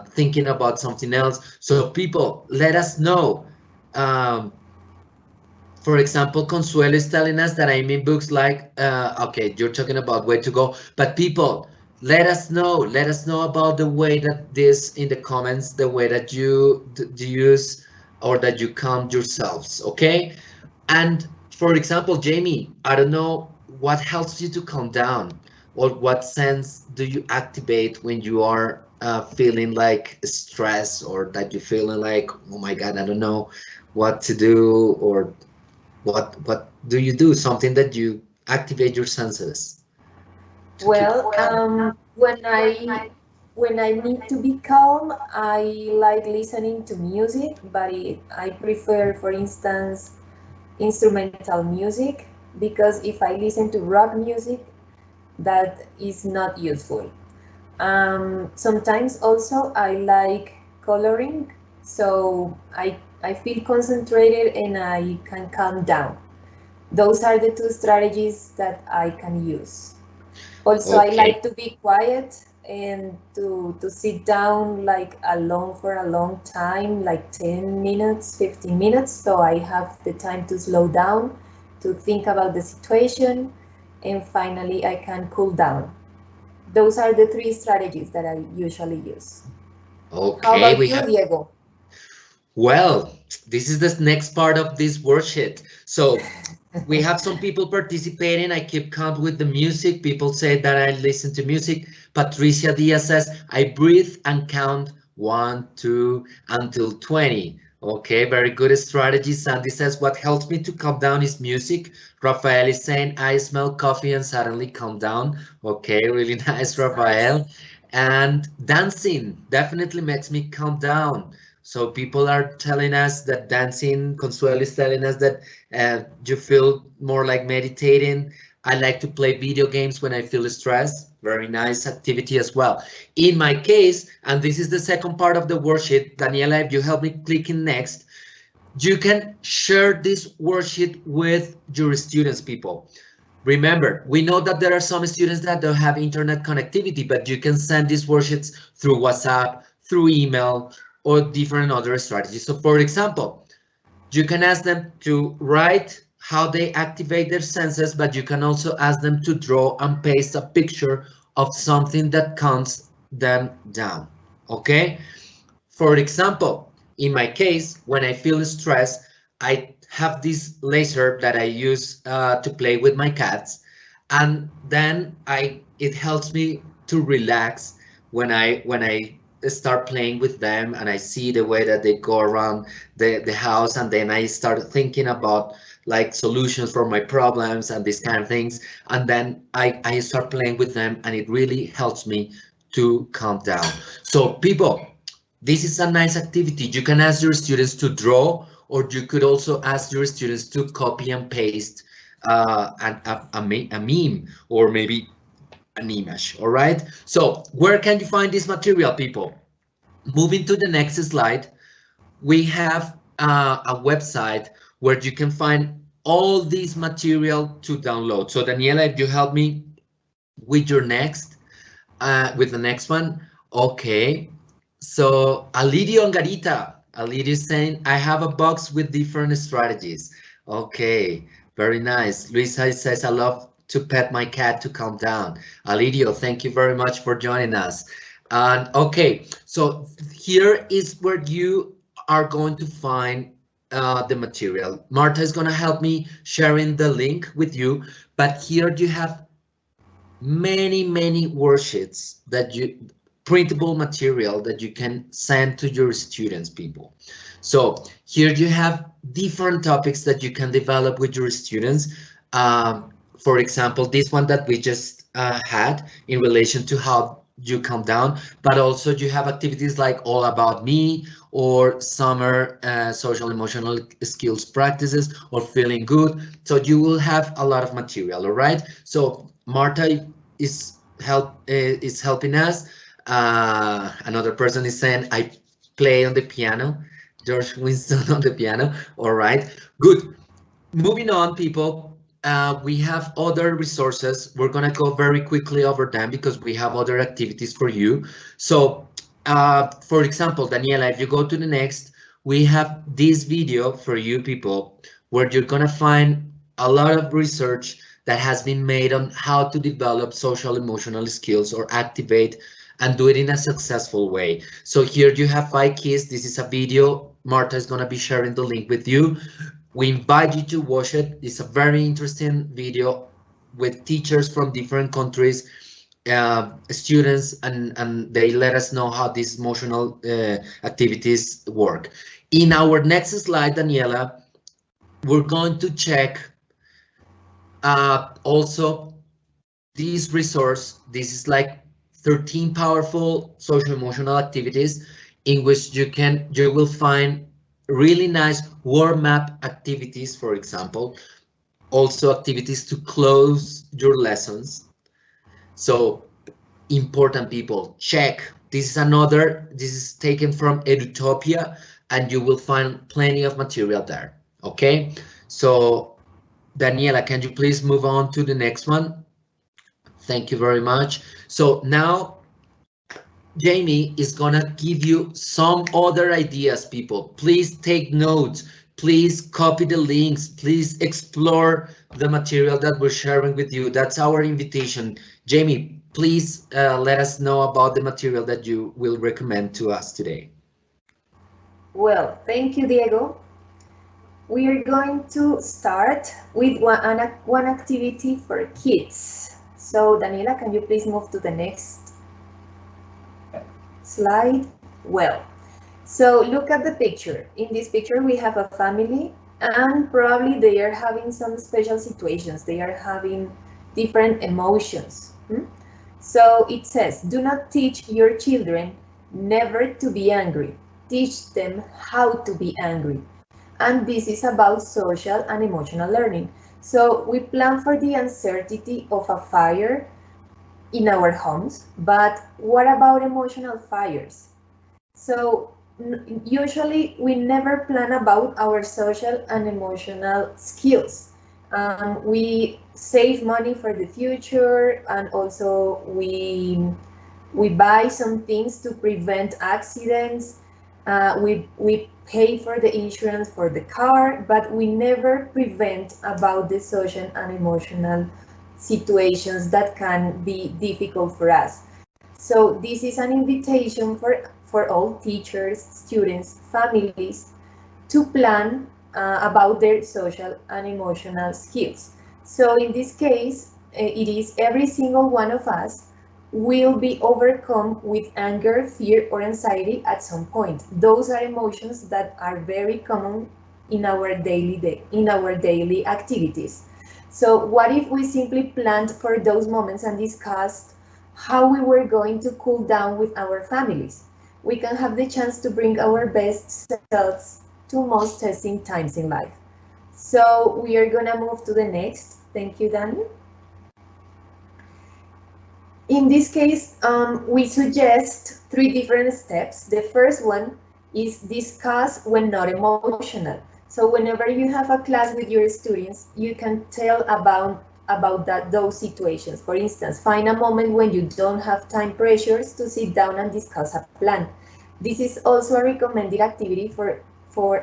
thinking about something else. So people, let us know. Um, for example, Consuelo is telling us that I'm in books like, okay, you're talking about where to go, but people, let us know. Let us know about the way that this in the comments, the way that you use or that you calm yourselves, okay? And for example, Jamie, I don't know what helps you to calm down or what sense do you activate when you are feeling like stress or that you're feeling like, oh my God, I don't know what to do or what do you do? Something that you activate your senses to keep. Well, when I need to be calm, I like listening to music, but I prefer, for instance, instrumental music, because if I listen to rock music, that is not useful. Sometimes also I like coloring, so I feel concentrated and I can calm down. Those are the two strategies that I can use. Also, I Okay. like to be quiet and to sit down like alone for a long time, like 10 minutes, 15 minutes, so I have the time to slow down, to think about the situation, and finally I can cool down. Those are the three strategies that I usually use. How Okay, about we you, have. Diego? Well, this is the next part of this worksheet. So we have some people participating. I keep count with the music. People say that I listen to music. Patricia Diaz says, I breathe and count 1, 2 until 20. Okay, very good strategy. Sandy says, what helps me to calm down is music. Rafael is saying, I smell coffee and suddenly calm down. Okay, really nice, That's nice. Rafael. And dancing definitely makes me calm down. So people are telling us that dancing, Consuelo is telling us that you feel more like meditating. I like to play video games when I feel stressed. Very nice activity as well. In my case, and this is the second part of the worksheet, Daniela, if you help me clicking next, you can share this worksheet with your students, people. Remember, we know that there are some students that don't have internet connectivity, but you can send these worksheets through WhatsApp, through email, or different other strategies. So for example, you can ask them to write how they activate their senses, but you can also ask them to draw and paste a picture of something that calms them down. Okay? For example, in my case, when I feel stressed, I have this laser that I use to play with my cats, and then it helps me to relax when I start playing with them and I see the way that they go around the house, and then I start thinking about like solutions for my problems and these kind of things, and then I start playing with them, and it really helps me to calm down. So people, this is a nice activity. You can ask your students to draw, or you could also ask your students to copy and paste a meme or maybe an image. All right. So where can you find this material, people? Moving to the next slide, we have a website where you can find all this material to download. So Daniela, if you help me with your next, with the next one. Okay. So Alidio Angarita. Alidio is saying, I have a box with different strategies. Okay, very nice. Luisa says, I love to pet my cat to calm down. Alidio, thank you very much for joining us. And okay, so here is where you are going to find the material. Marta is going to help me sharing the link with you, but here you have many worksheets that printable material that you can send to your students, people. So here you have different topics that you can develop with your students. For example, this one that we just had in relation to how you calm down, but also you have activities like all about me or summer social emotional skills practices or feeling good. So you will have a lot of material, all right? So Marta is helping us. Another person is saying I play on the piano. George Winston on the piano. All right, good. Moving on, people. We have other resources. We're gonna go very quickly over them because we have other activities for you. So, for example, Daniela, if you go to the next, we have this video for you people where you're gonna find a lot of research that has been made on how to develop social emotional skills or activate and do it in a successful way. So here you have 5 keys. This is a video. Marta is gonna be sharing the link with you. We invite you to watch it. It's a very interesting video with teachers from different countries, students, and they let us know how these emotional activities work. In our next slide, Daniela, we're going to check also this resource. This is like 13 powerful social emotional activities in which you will find really nice word map activities, for example, also activities to close your lessons. So important, people, check. This is taken from Edutopia, and you will find plenty of material there. Okay, so Daniela, can you please move on to the next one? Thank you very much. So now Jamie is gonna give you some other ideas, people. Please take notes. Please copy the links. Please explore the material that we're sharing with you. That's our invitation. Jamie, please let us know about the material that you will recommend to us today. Well, thank you, Diego. We are going to start with one activity for kids. So, Daniela, can you please move to the next slide? Well, so look at the picture. In this picture, we have a family, and probably they are having some special situations. They are having different emotions. So it says, do not teach your children never to be angry. Teach them how to be angry. And this is about social and emotional learning. So we plan for the uncertainty of a fire in our homes, but what about emotional fires? So usually we never plan about our social and emotional skills. We save money for the future, and also we buy some things to prevent accidents. We pay for the insurance for the car, but we never prevent about the social and emotional situations that can be difficult for us. So this is an invitation for all teachers, students, families to plan about their social and emotional skills. So in this case, it is every single one of us will be overcome with anger, fear, or anxiety at some point. Those are emotions that are very common in our daily activities. So what if we simply planned for those moments and discussed how we were going to cool down with our families? We can have the chance to bring our best selves to most testing times in life. So we are gonna move to the next. Thank you, Daniel. In this case, we suggest 3 different steps. The first one is discuss when not emotional. So whenever you have a class with your students, you can tell about those situations. For instance, find a moment when you don't have time pressures to sit down and discuss a plan. This is also a recommended activity for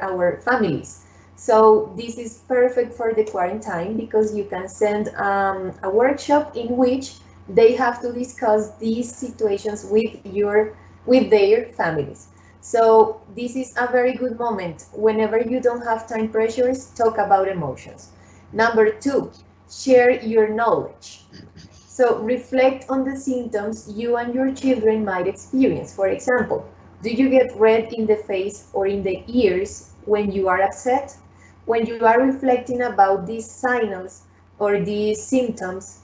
our families. So this is perfect for the quarantine because you can send a workshop in which they have to discuss these situations with their families. So this is a very good moment. Whenever you don't have time pressures, talk about emotions. Number 2, share your knowledge. So reflect on the symptoms you and your children might experience. For example, do you get red in the face or in the ears when you are upset? When you are reflecting about these signals or these symptoms,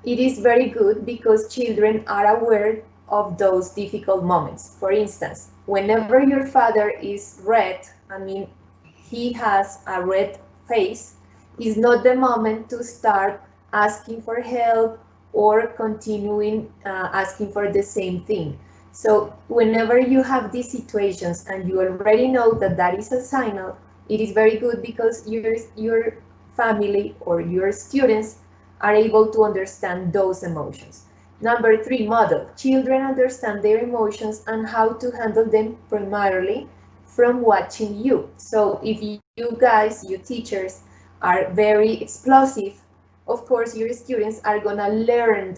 it is very good because children are aware of those difficult moments. For instance, whenever your father is red, I mean, he has a red face, is not the moment to start asking for help or continuing asking for the same thing. So whenever you have these situations and you already know that that is a signal, it is very good because your family or your students are able to understand those emotions. Number 3, model. Children understand their emotions and how to handle them primarily from watching you. So if you guys, you teachers, are very explosive, of course your students are gonna learn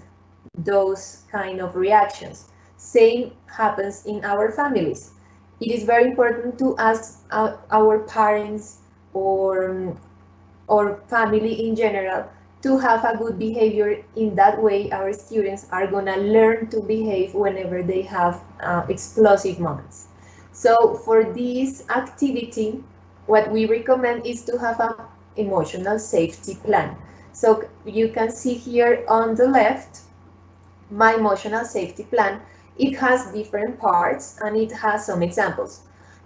those kind of reactions. Same happens in our families. It is very important to ask our parents or family in general to have a good behavior. In that way, our students are gonna learn to behave whenever they have explosive moments. So for this activity, what we recommend is to have an emotional safety plan. So you can see here on the left, my emotional safety plan. It has different parts and it has some examples.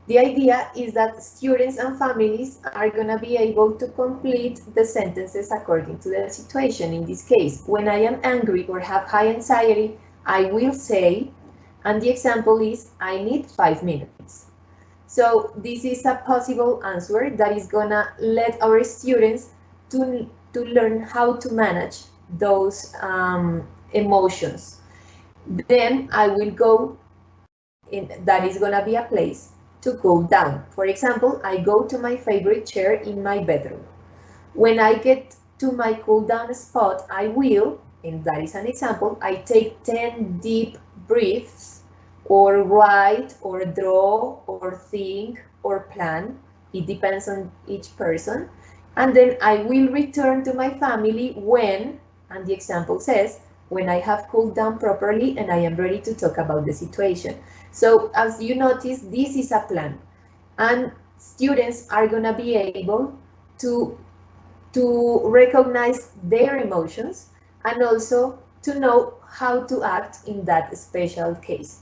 The idea is that students and families are going to be able to complete the sentences according to the situation. In this case, when I am angry or have high anxiety, I will say, and the example is, I need 5 minutes. So this is a possible answer that is going to let our students to learn how to manage those emotions. Then I will go that is going to be a place to cool down. For example, I go to my favorite chair in my bedroom. When I get to my cool down spot, I will, and that is an example, I take 10 deep breaths, or write, or draw, or think, or plan. It depends on each person. And then I will return to my family when, and the example says, when I have cooled down properly and I am ready to talk about the situation. So as you notice, this is a plan, and students are going to be able to recognize their emotions and also to know how to act in that special case.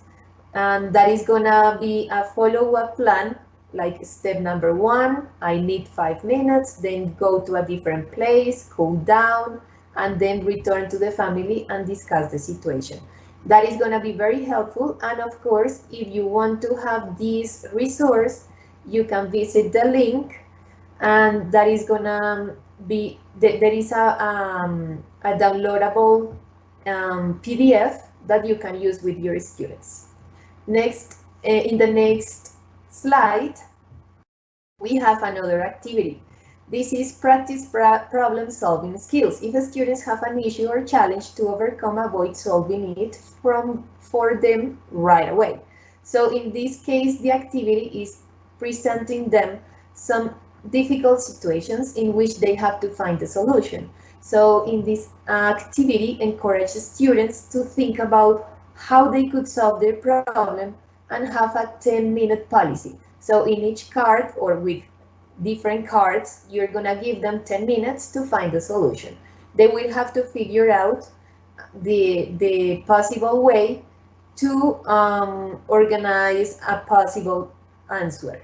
And that is going to be a follow-up plan, like step number 1, I need 5 minutes, then go to a different place, cool down, and then return to the family and discuss the situation. That is going to be very helpful. And of course, if you want to have this resource, you can visit the link, and that is going to be, there is a downloadable PDF that you can use with your students. Next, in the next slide, we have another activity. This is practice problem-solving skills. If the students have an issue or challenge to overcome, avoid solving it for them right away. So in this case, the activity is presenting them some difficult situations in which they have to find a solution. So in this activity, encourage students to think about how they could solve their problem and have a 10-minute policy. So in each card, or with different cards, you're gonna give them 10 minutes to find a solution. They will have to figure out the possible way to organize a possible answer.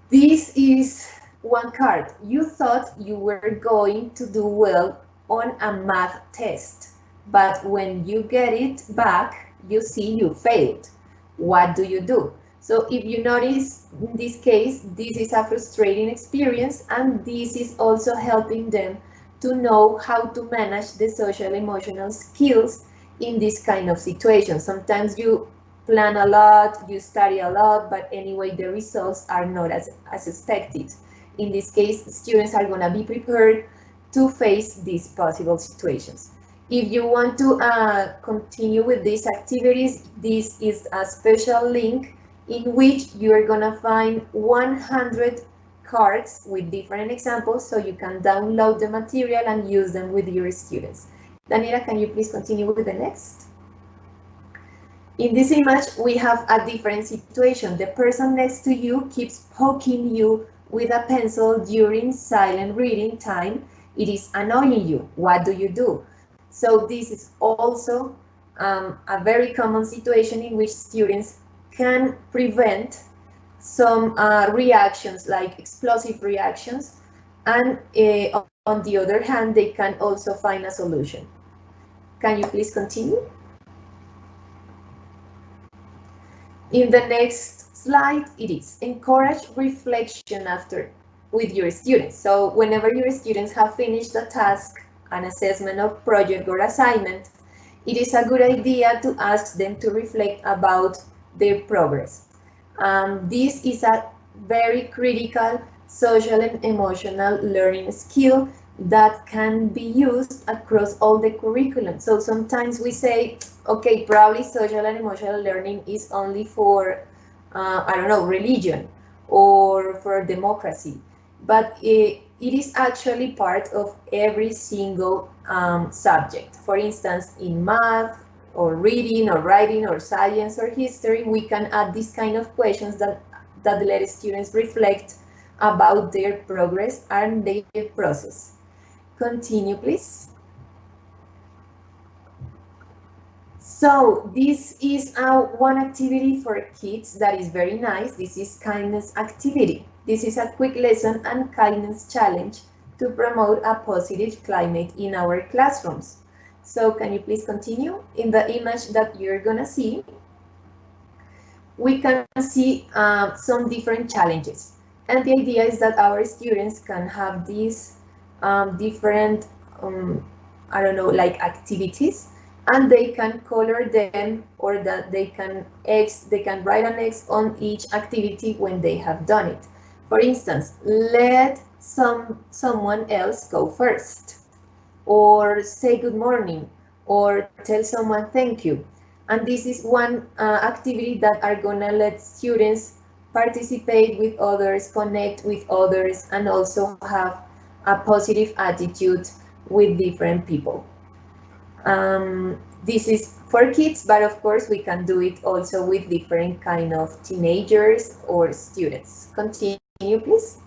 This is one card. You thought you were going to do well on a math test, but when you get it back, you see you failed. What do? So if you notice, in this case, this is a frustrating experience, and this is also helping them to know how to manage the social emotional skills in this kind of situation. Sometimes you plan a lot, you study a lot, but anyway, the results are not as expected. In this case, students are going to be prepared to face these possible situations. If you want to continue with these activities, this is a special link in which you are going to find 100 cards with different examples, so you can download the material and use them with your students. Daniela, can you please continue with the next? In this image, we have a different situation. The person next to you keeps poking you with a pencil during silent reading time. It is annoying you. What do you do? So this is also a very common situation in which students can prevent some reactions, like explosive reactions, and on the other hand, they can also find a solution. Can you please continue? In the next slide, it is encourage reflection after with your students. So whenever your students have finished a task, an assessment of project or assignment, it is a good idea to ask them to reflect about their progress. This is a very critical social and emotional learning skill that can be used across all the curriculum. So sometimes we say, okay, probably social and emotional learning is only for, I don't know, religion or for democracy, but it is actually part of every single subject. For instance, in math, or reading, or writing, or science, or history, we can add these kind of questions that let students reflect about their progress and their process. Continue, please. So this is one activity for kids that is very nice. This is kindness activity. This is a quick lesson and kindness challenge to promote a positive climate in our classrooms. So can you please continue? In the image that you're gonna see, we can see some different challenges. And the idea is that our students can have these different, I don't know, like activities, and they can color them, or that they can write an X on each activity when they have done it. For instance, let someone else go first, or say good morning, or tell someone thank you. And this is one activity that are gonna let students participate with others, connect with others, and also have a positive attitude with different people. This is for kids, but of course we can do it also with different kind of teenagers or students. Continue, please.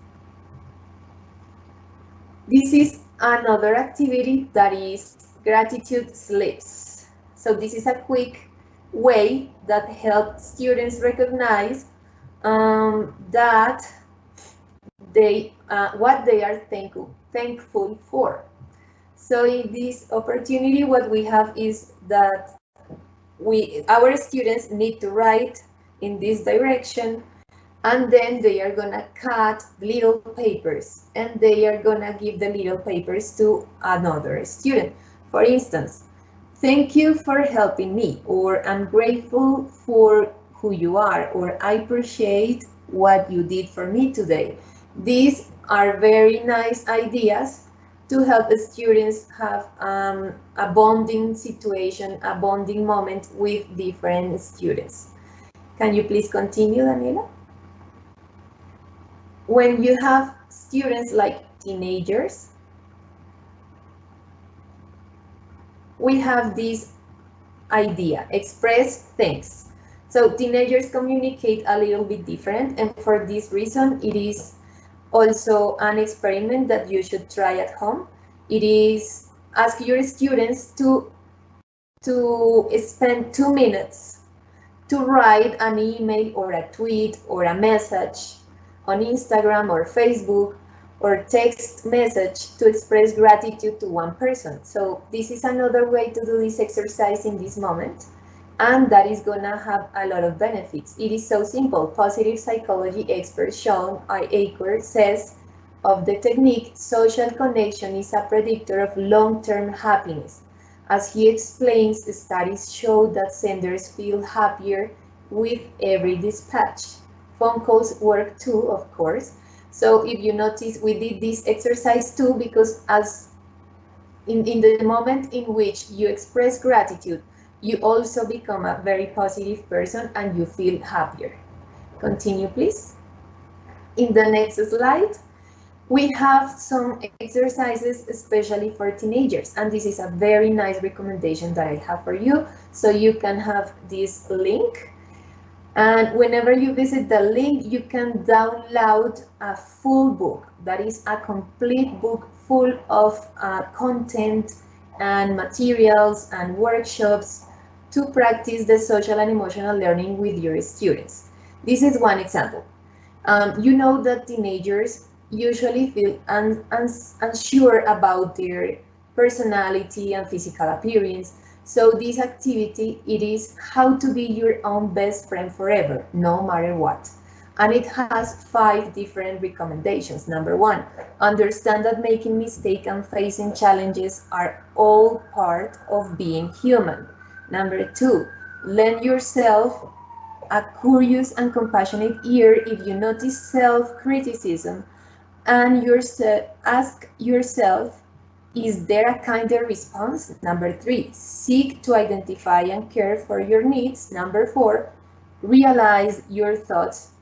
This is another activity that is gratitude slips. So this is a quick way that helps students recognize that what they are thankful for. So in this opportunity, what we have is that our students need to write in this direction, and then they are gonna cut little papers, and they are gonna give the little papers to another student. For instance, thank you for helping me, or I'm grateful for who you are, or I appreciate what you did for me today. These are very nice ideas to help the students have a bonding situation, a bonding moment with different students. Can you please continue, Daniela? When you have students like teenagers, we have this idea, express thanks. So teenagers communicate a little bit different, and for this reason, it is also an experiment that you should try at home. It is ask your students to spend 2 minutes to write an email or a tweet or a message on Instagram or Facebook or text message to express gratitude to one person. So this is another way to do this exercise in this moment, and that is gonna have a lot of benefits. It is so simple. Positive psychology expert Sean Aker says of the technique, social connection is a predictor of long-term happiness. As he explains, the studies show that senders feel happier with every dispatch. Phone calls work too, of course. So if you notice, we did this exercise too, because as in the moment in which you express gratitude, you also become a very positive person and you feel happier. Continue, please. In the next slide, We have some exercises especially for teenagers, and this is a very nice recommendation that I have for you. So you can have this link, and whenever you visit the link, you can download a full book. That is a complete book full of content and materials and workshops to practice the social and emotional learning with your students. This is one example. You know that teenagers usually feel unsure about their personality and physical appearance. So this activity, it is how to be your own best friend forever, no matter what. And it has 5 different recommendations. Number 1, understand that making mistakes and facing challenges are all part of being human. Number 2, lend yourself a curious and compassionate ear if you notice self-criticism, and ask yourself, is there a kinder response? Number 3, seek to identify and care for your needs. Number 4, realize your thoughts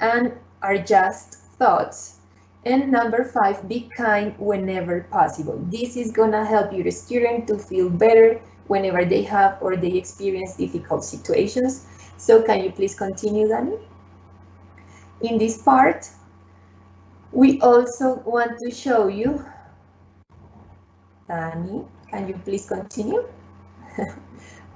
and are just thoughts. And number 5, be kind whenever possible. This is gonna help your student to feel better whenever they have or they experience difficult situations. So can you please continue, Danny? In this part, we also want to show you, Danny, can you please continue?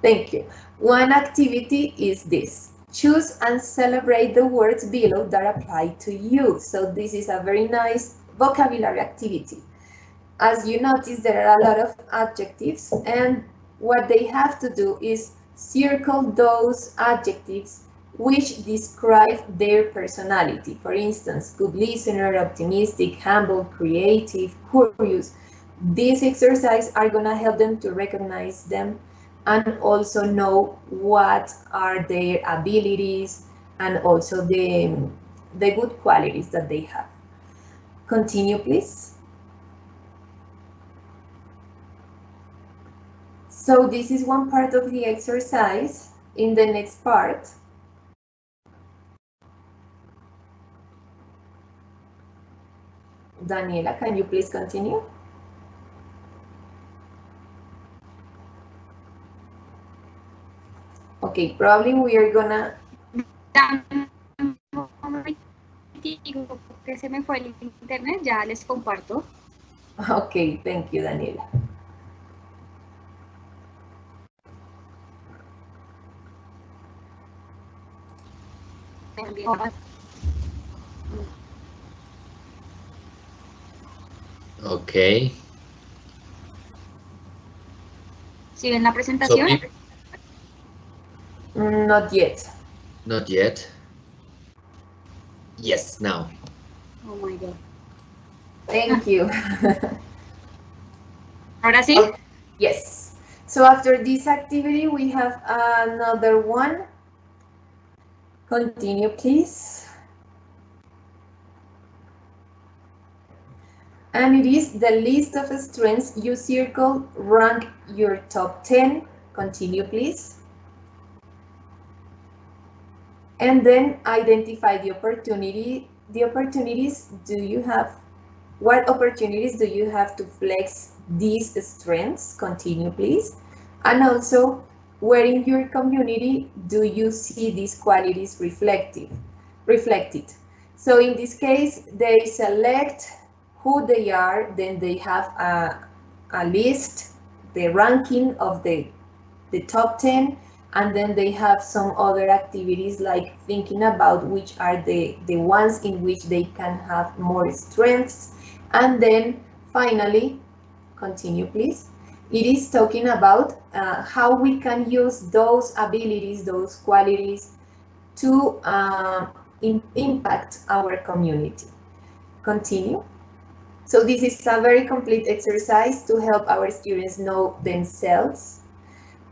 Thank you. One activity is this. Choose and celebrate the words below that apply to you. So this is a very nice vocabulary activity. As you notice, there are a lot of adjectives, and what they have to do is circle those adjectives which describe their personality. For instance, good listener, optimistic, humble, creative, curious. These exercises are going to help them to recognize them and also know what are their abilities and also the good qualities that they have. Continue, please. So this is one part of the exercise. In the next part, Daniela, can you please continue? Okay, probably we are gonna... Que se me fue el internet, ya les comparto. Okay, thank you, Daniela. Okay. ¿Sí ven la presentación? Not yet. Not yet. Yes, now. Oh my God. Thank you. ¿Ahora sí? Okay. Yes. So after this activity, we have another one. Continue, please. And it is the list of strengths you circle, rank your top 10. Continue, please. And then identify the opportunities do you have? What opportunities do you have to flex these strengths? Continue, please. And also, where in your community do you see these qualities reflected? So in this case, they select who they are, then they have a list, the ranking of the top 10, and then they have some other activities like thinking about which are the ones in which they can have more strengths. And then finally, continue, please. It is talking about how we can use those abilities, those qualities to impact our community. Continue. So this is a very complete exercise to help our students know themselves.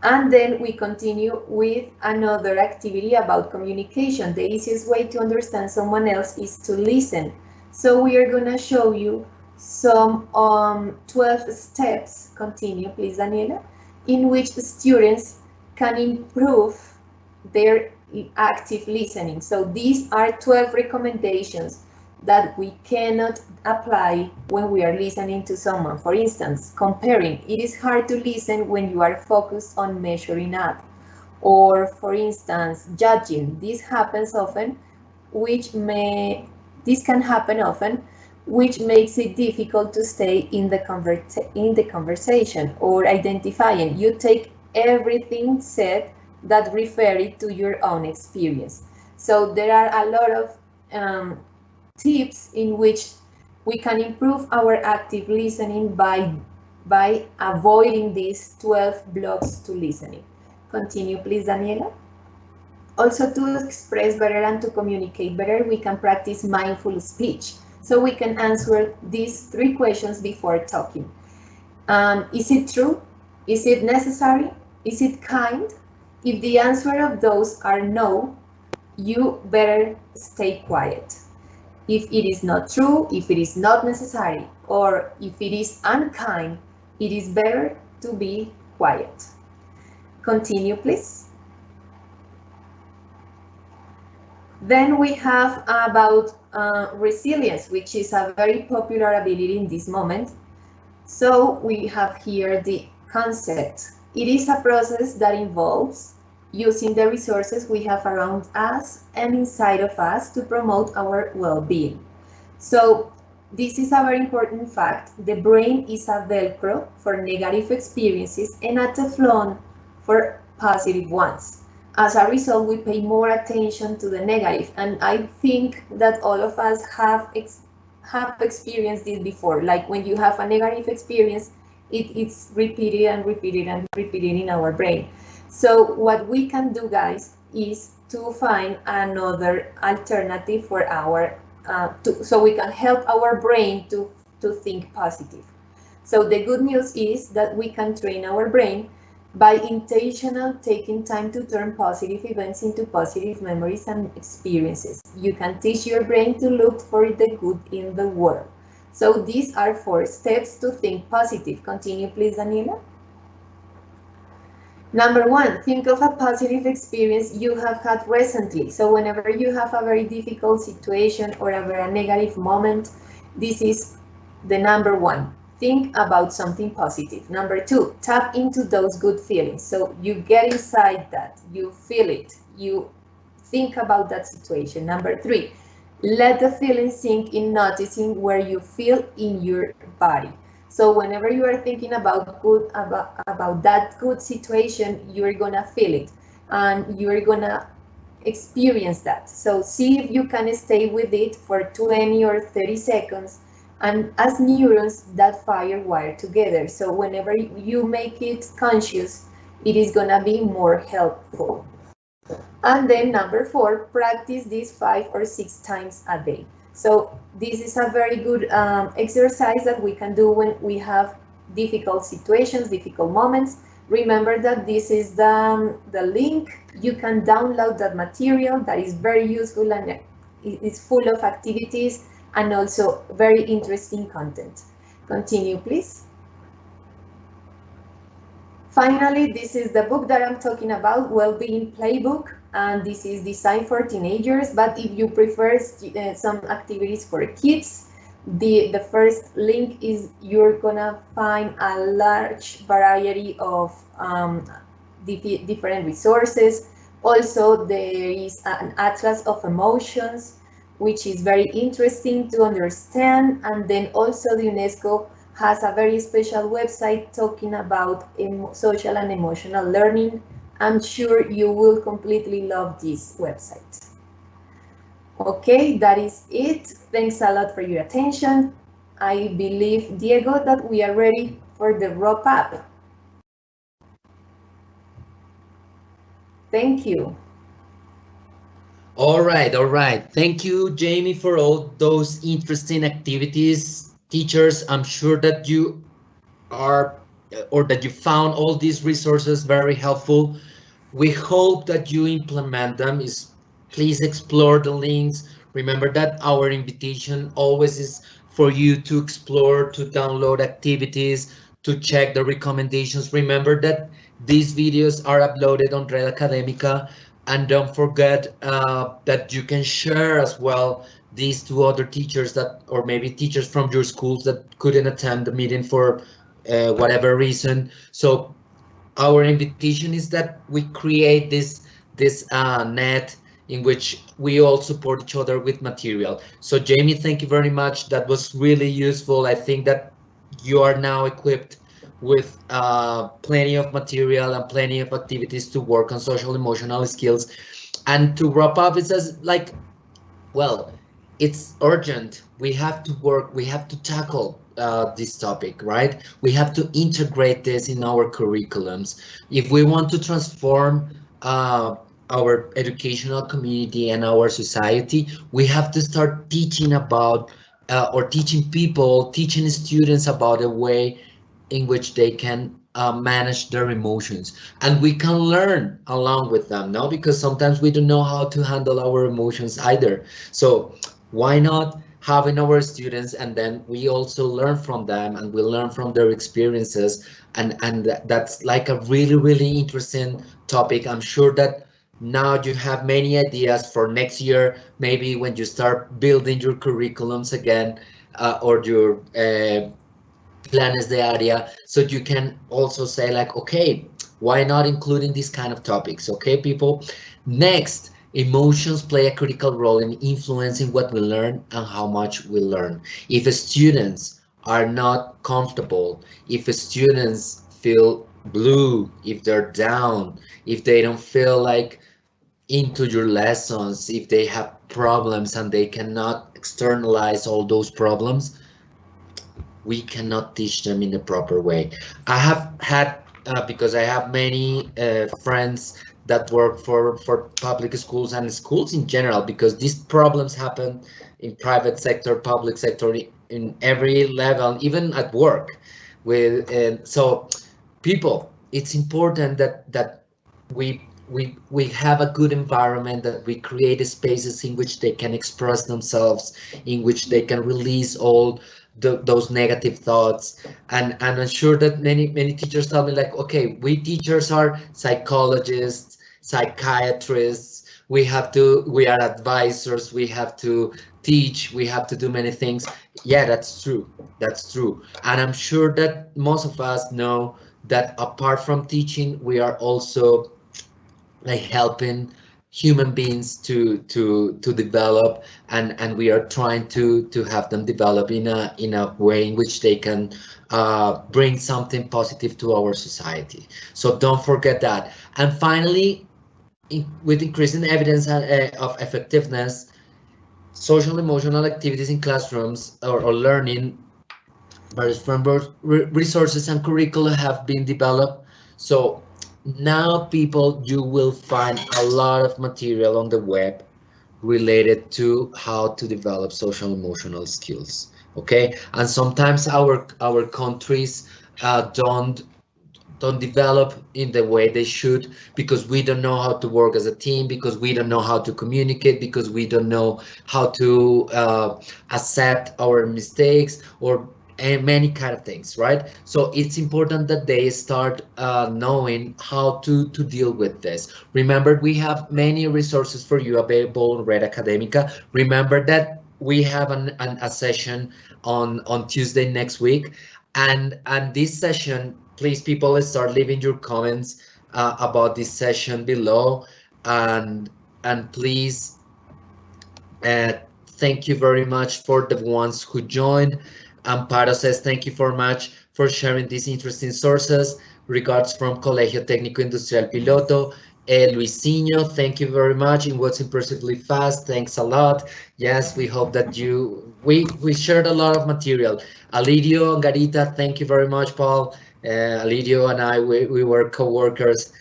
And then we continue with another activity about communication. The easiest way to understand someone else is to listen. So we are going to show you some 12 steps, continue please Daniela, in which students can improve their active listening. So these are 12 recommendations that we cannot apply when we are listening to someone. For instance, comparing. It is hard to listen when you are focused on measuring up. Or, for instance, judging. This can happen often, which makes it difficult to stay in the conversation. Or identifying. You take everything said that refer it to your own experience. So there are a lot of tips in which we can improve our active listening by avoiding these 12 blocks to listening. Continue, please, Daniela. Also, to express better and to communicate better, we can practice mindful speech. So we can answer these 3 questions before talking. Is it true? Is it necessary? Is it kind? If the answer of those are no, you better stay quiet. If it is not true, if it is not necessary, or if it is unkind, it is better to be quiet. Continue, please. Then we have about resilience, which is a very popular ability in this moment. So we have here the concept. It is a process that involves using the resources we have around us and inside of us to promote our well-being. So this is a very important fact. The brain is a Velcro for negative experiences and a Teflon for positive ones. As a result, we pay more attention to the negative, and I think that all of us have experienced this before. Like when you have a negative experience, it's repeated and repeated and repeated in our brain. So what we can do, guys, is to find another alternative for our so we can help our brain to think positive. So the good news is that we can train our brain by intentional taking time to turn positive events into positive memories and experiences. You can teach your brain to look for the good in the world. So these are 4 steps to think positive. Continue, please, Daniela. Number 1, think of a positive experience you have had recently. So whenever you have a very difficult situation or a very negative moment, this is the number 1. Think about something positive. Number 2, tap into those good feelings. So you get inside that, you feel it, you think about that situation. Number 3, let the feeling sink in, noticing where you feel in your body. So whenever you are thinking about that good situation, you're gonna feel it and you're gonna experience that. So see if you can stay with it for 20 or 30 seconds, and as neurons that fire wire together. So whenever you make it conscious, it is gonna be more helpful. And then number 4, practice this 5 or 6 times a day. So this is a very good exercise that we can do when we have difficult situations, difficult moments. Remember that this is the link. You can download that material that is very useful and it's full of activities and also very interesting content. Continue, please. Finally, this is the book that I'm talking about, Wellbeing Playbook, and this is designed for teenagers, but if you prefer some activities for kids, the first link is you're gonna find a large variety of different resources. Also, there is an atlas of emotions, which is very interesting to understand, and then also the UNESCO has a very special website talking about social and emotional learning. I'm sure you will completely love this website. Okay, that is it. Thanks a lot for your attention. I believe, Diego, that we are ready for the wrap up. Thank you. All right, all right. Thank you, Jamie, for all those interesting activities. Teachers, I'm sure that you are or that you found all these resources very helpful. We hope that you implement them. Please explore the links. Remember that our invitation always is for you to explore, to download activities, to check the recommendations. Remember that these videos are uploaded on Red Academica, and don't forget that you can share as well these two other teachers that, or maybe teachers from your schools that couldn't attend the meeting for whatever reason. So our invitation is that we create this net in which we all support each other with material. So Jamie, thank you very much. That was really useful. I think that you are now equipped with plenty of material and plenty of activities to work on social emotional skills. And to wrap up, it says like, well, it's urgent. We have to work, we have to tackle this topic, right? We have to integrate this in our curriculums. If we want to transform our educational community and our society, we have to start teaching about or teaching people, teaching students about a way in which they can manage their emotions, and we can learn along with them, no, because sometimes we don't know how to handle our emotions either. So why not having our students, and then we also learn from them and we learn from their experiences, and that's like a really really interesting topic. I'm sure that now you have many ideas for next year, maybe when you start building your curriculums again, or your planes the area, so you can also say like, okay, why not including these kind of topics? Okay, people. Next, emotions play a critical role in influencing what we learn and how much we learn. If students are not comfortable, if students feel blue, if they're down, if they don't feel like into your lessons, if they have problems and they cannot externalize all those problems, we cannot teach them in the proper way. I have had, because I have many friends that work for public schools and schools in general, because these problems happen in private sector, public sector, in every level, even at work. With so people, it's important that we have a good environment, that we create spaces in which they can express themselves, in which they can release all those negative thoughts. And I'm sure that many teachers tell me like, okay, we teachers are psychologists, psychiatrists, we are advisors, we have to teach, we have to do many things. Yeah, that's true, that's true. And I'm sure that most of us know that apart from teaching, we are also like helping human beings to develop, and we are trying to have them develop in a way in which they can bring something positive to our society. So don't forget that. And finally, with increasing evidence of effectiveness, social emotional activities in classrooms or learning, various frameworks, resources and curricula have been developed. So now people, you will find a lot of material on the web related to how to develop social emotional skills. Okay, and sometimes our countries don't develop in the way they should, because we don't know how to work as a team, because we don't know how to communicate, because we don't know how to accept our mistakes, or many kind of things, right? So it's important that they start knowing how to deal with this. Remember, we have many resources for you available on Red Academica. Remember that we have a session on Tuesday next week, and this session, please people, start leaving your comments about this session below, and please uh, thank you very much for the ones who joined. Amparo says thank you very much for sharing these interesting sources. Regards from Colegio Técnico Industrial Piloto. Luisinho, thank you very much. It was impressively fast. Thanks a lot. Yes, we hope that we shared a lot of material. Alidio and Garita, thank you very much, Paul. Alidio and I, we were co-workers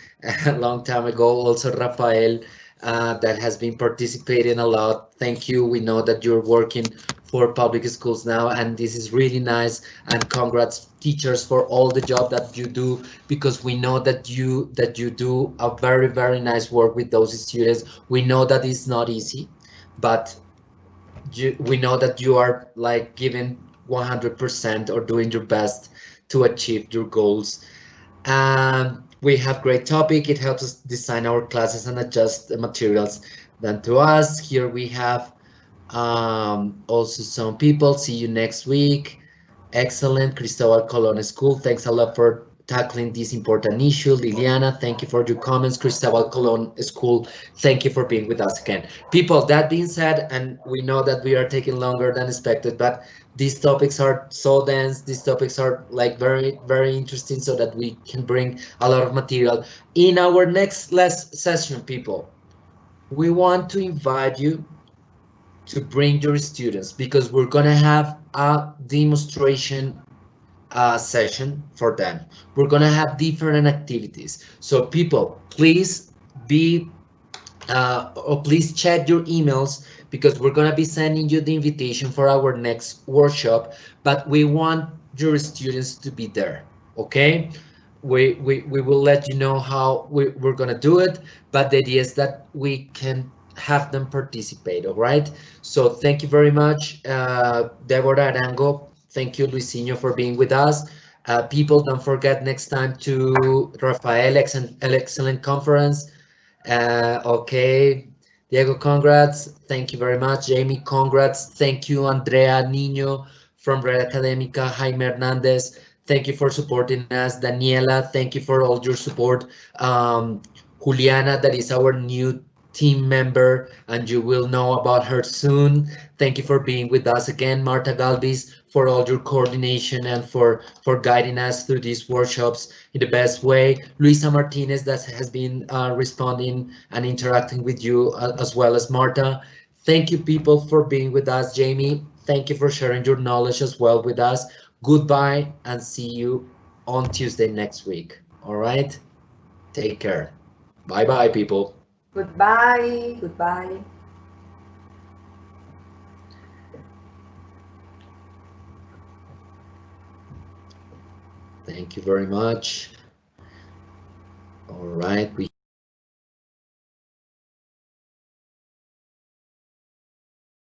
a long time ago. Also, Rafael, that has been participating a lot. Thank you. We know that you're working for public schools now, and this is really nice. And congrats, teachers, for all the job that you do, because we know that you do a very nice work with those students. We know that it's not easy, but we know that you are like giving 100% or doing your best to achieve your goals. We have great topic. It helps us design our classes and adjust the materials. Then to us, here we have Also some people, see you next week. Excellent. Cristobal Colon School, thanks a lot for tackling this important issue. Liliana, thank you for your comments. Cristobal Colon School, thank you for being with us again. People, that being said, and we know that we are taking longer than expected, but these topics are so dense, these topics are like very, very interesting so that we can bring a lot of material. In our next last session, people, we want to invite you to bring your students because we're gonna have a demonstration session for them. We're gonna have different activities. So people, please be or please check your emails because we're gonna be sending you the invitation for our next workshop, but we want your students to be there, okay? We will let you know how we're gonna do it, but the idea is that we can have them participate, all right? So thank you very much, Deborah Arango. Thank you, Luisinho, for being with us. People, don't forget next time to Rafael, excellent conference. Okay, Diego, congrats. Thank you very much. Jamie, congrats. Thank you, Andrea Niño from Red Academica. Jaime Hernandez, thank you for supporting us. Daniela, thank you for all your support. Juliana, that is our new team member, and you will know about her soon. Thank you for being with us again, Marta Galvis, for all your coordination and for guiding us through these workshops in the best way. Luisa Martinez, that has been responding and interacting with you as well as Marta. Thank you, people, for being with us. Jamie, thank you for sharing your knowledge as well with us. Goodbye and see you on Tuesday next week. All right? Take care. Bye bye, people. Goodbye. Goodbye. Thank you very much. All right. We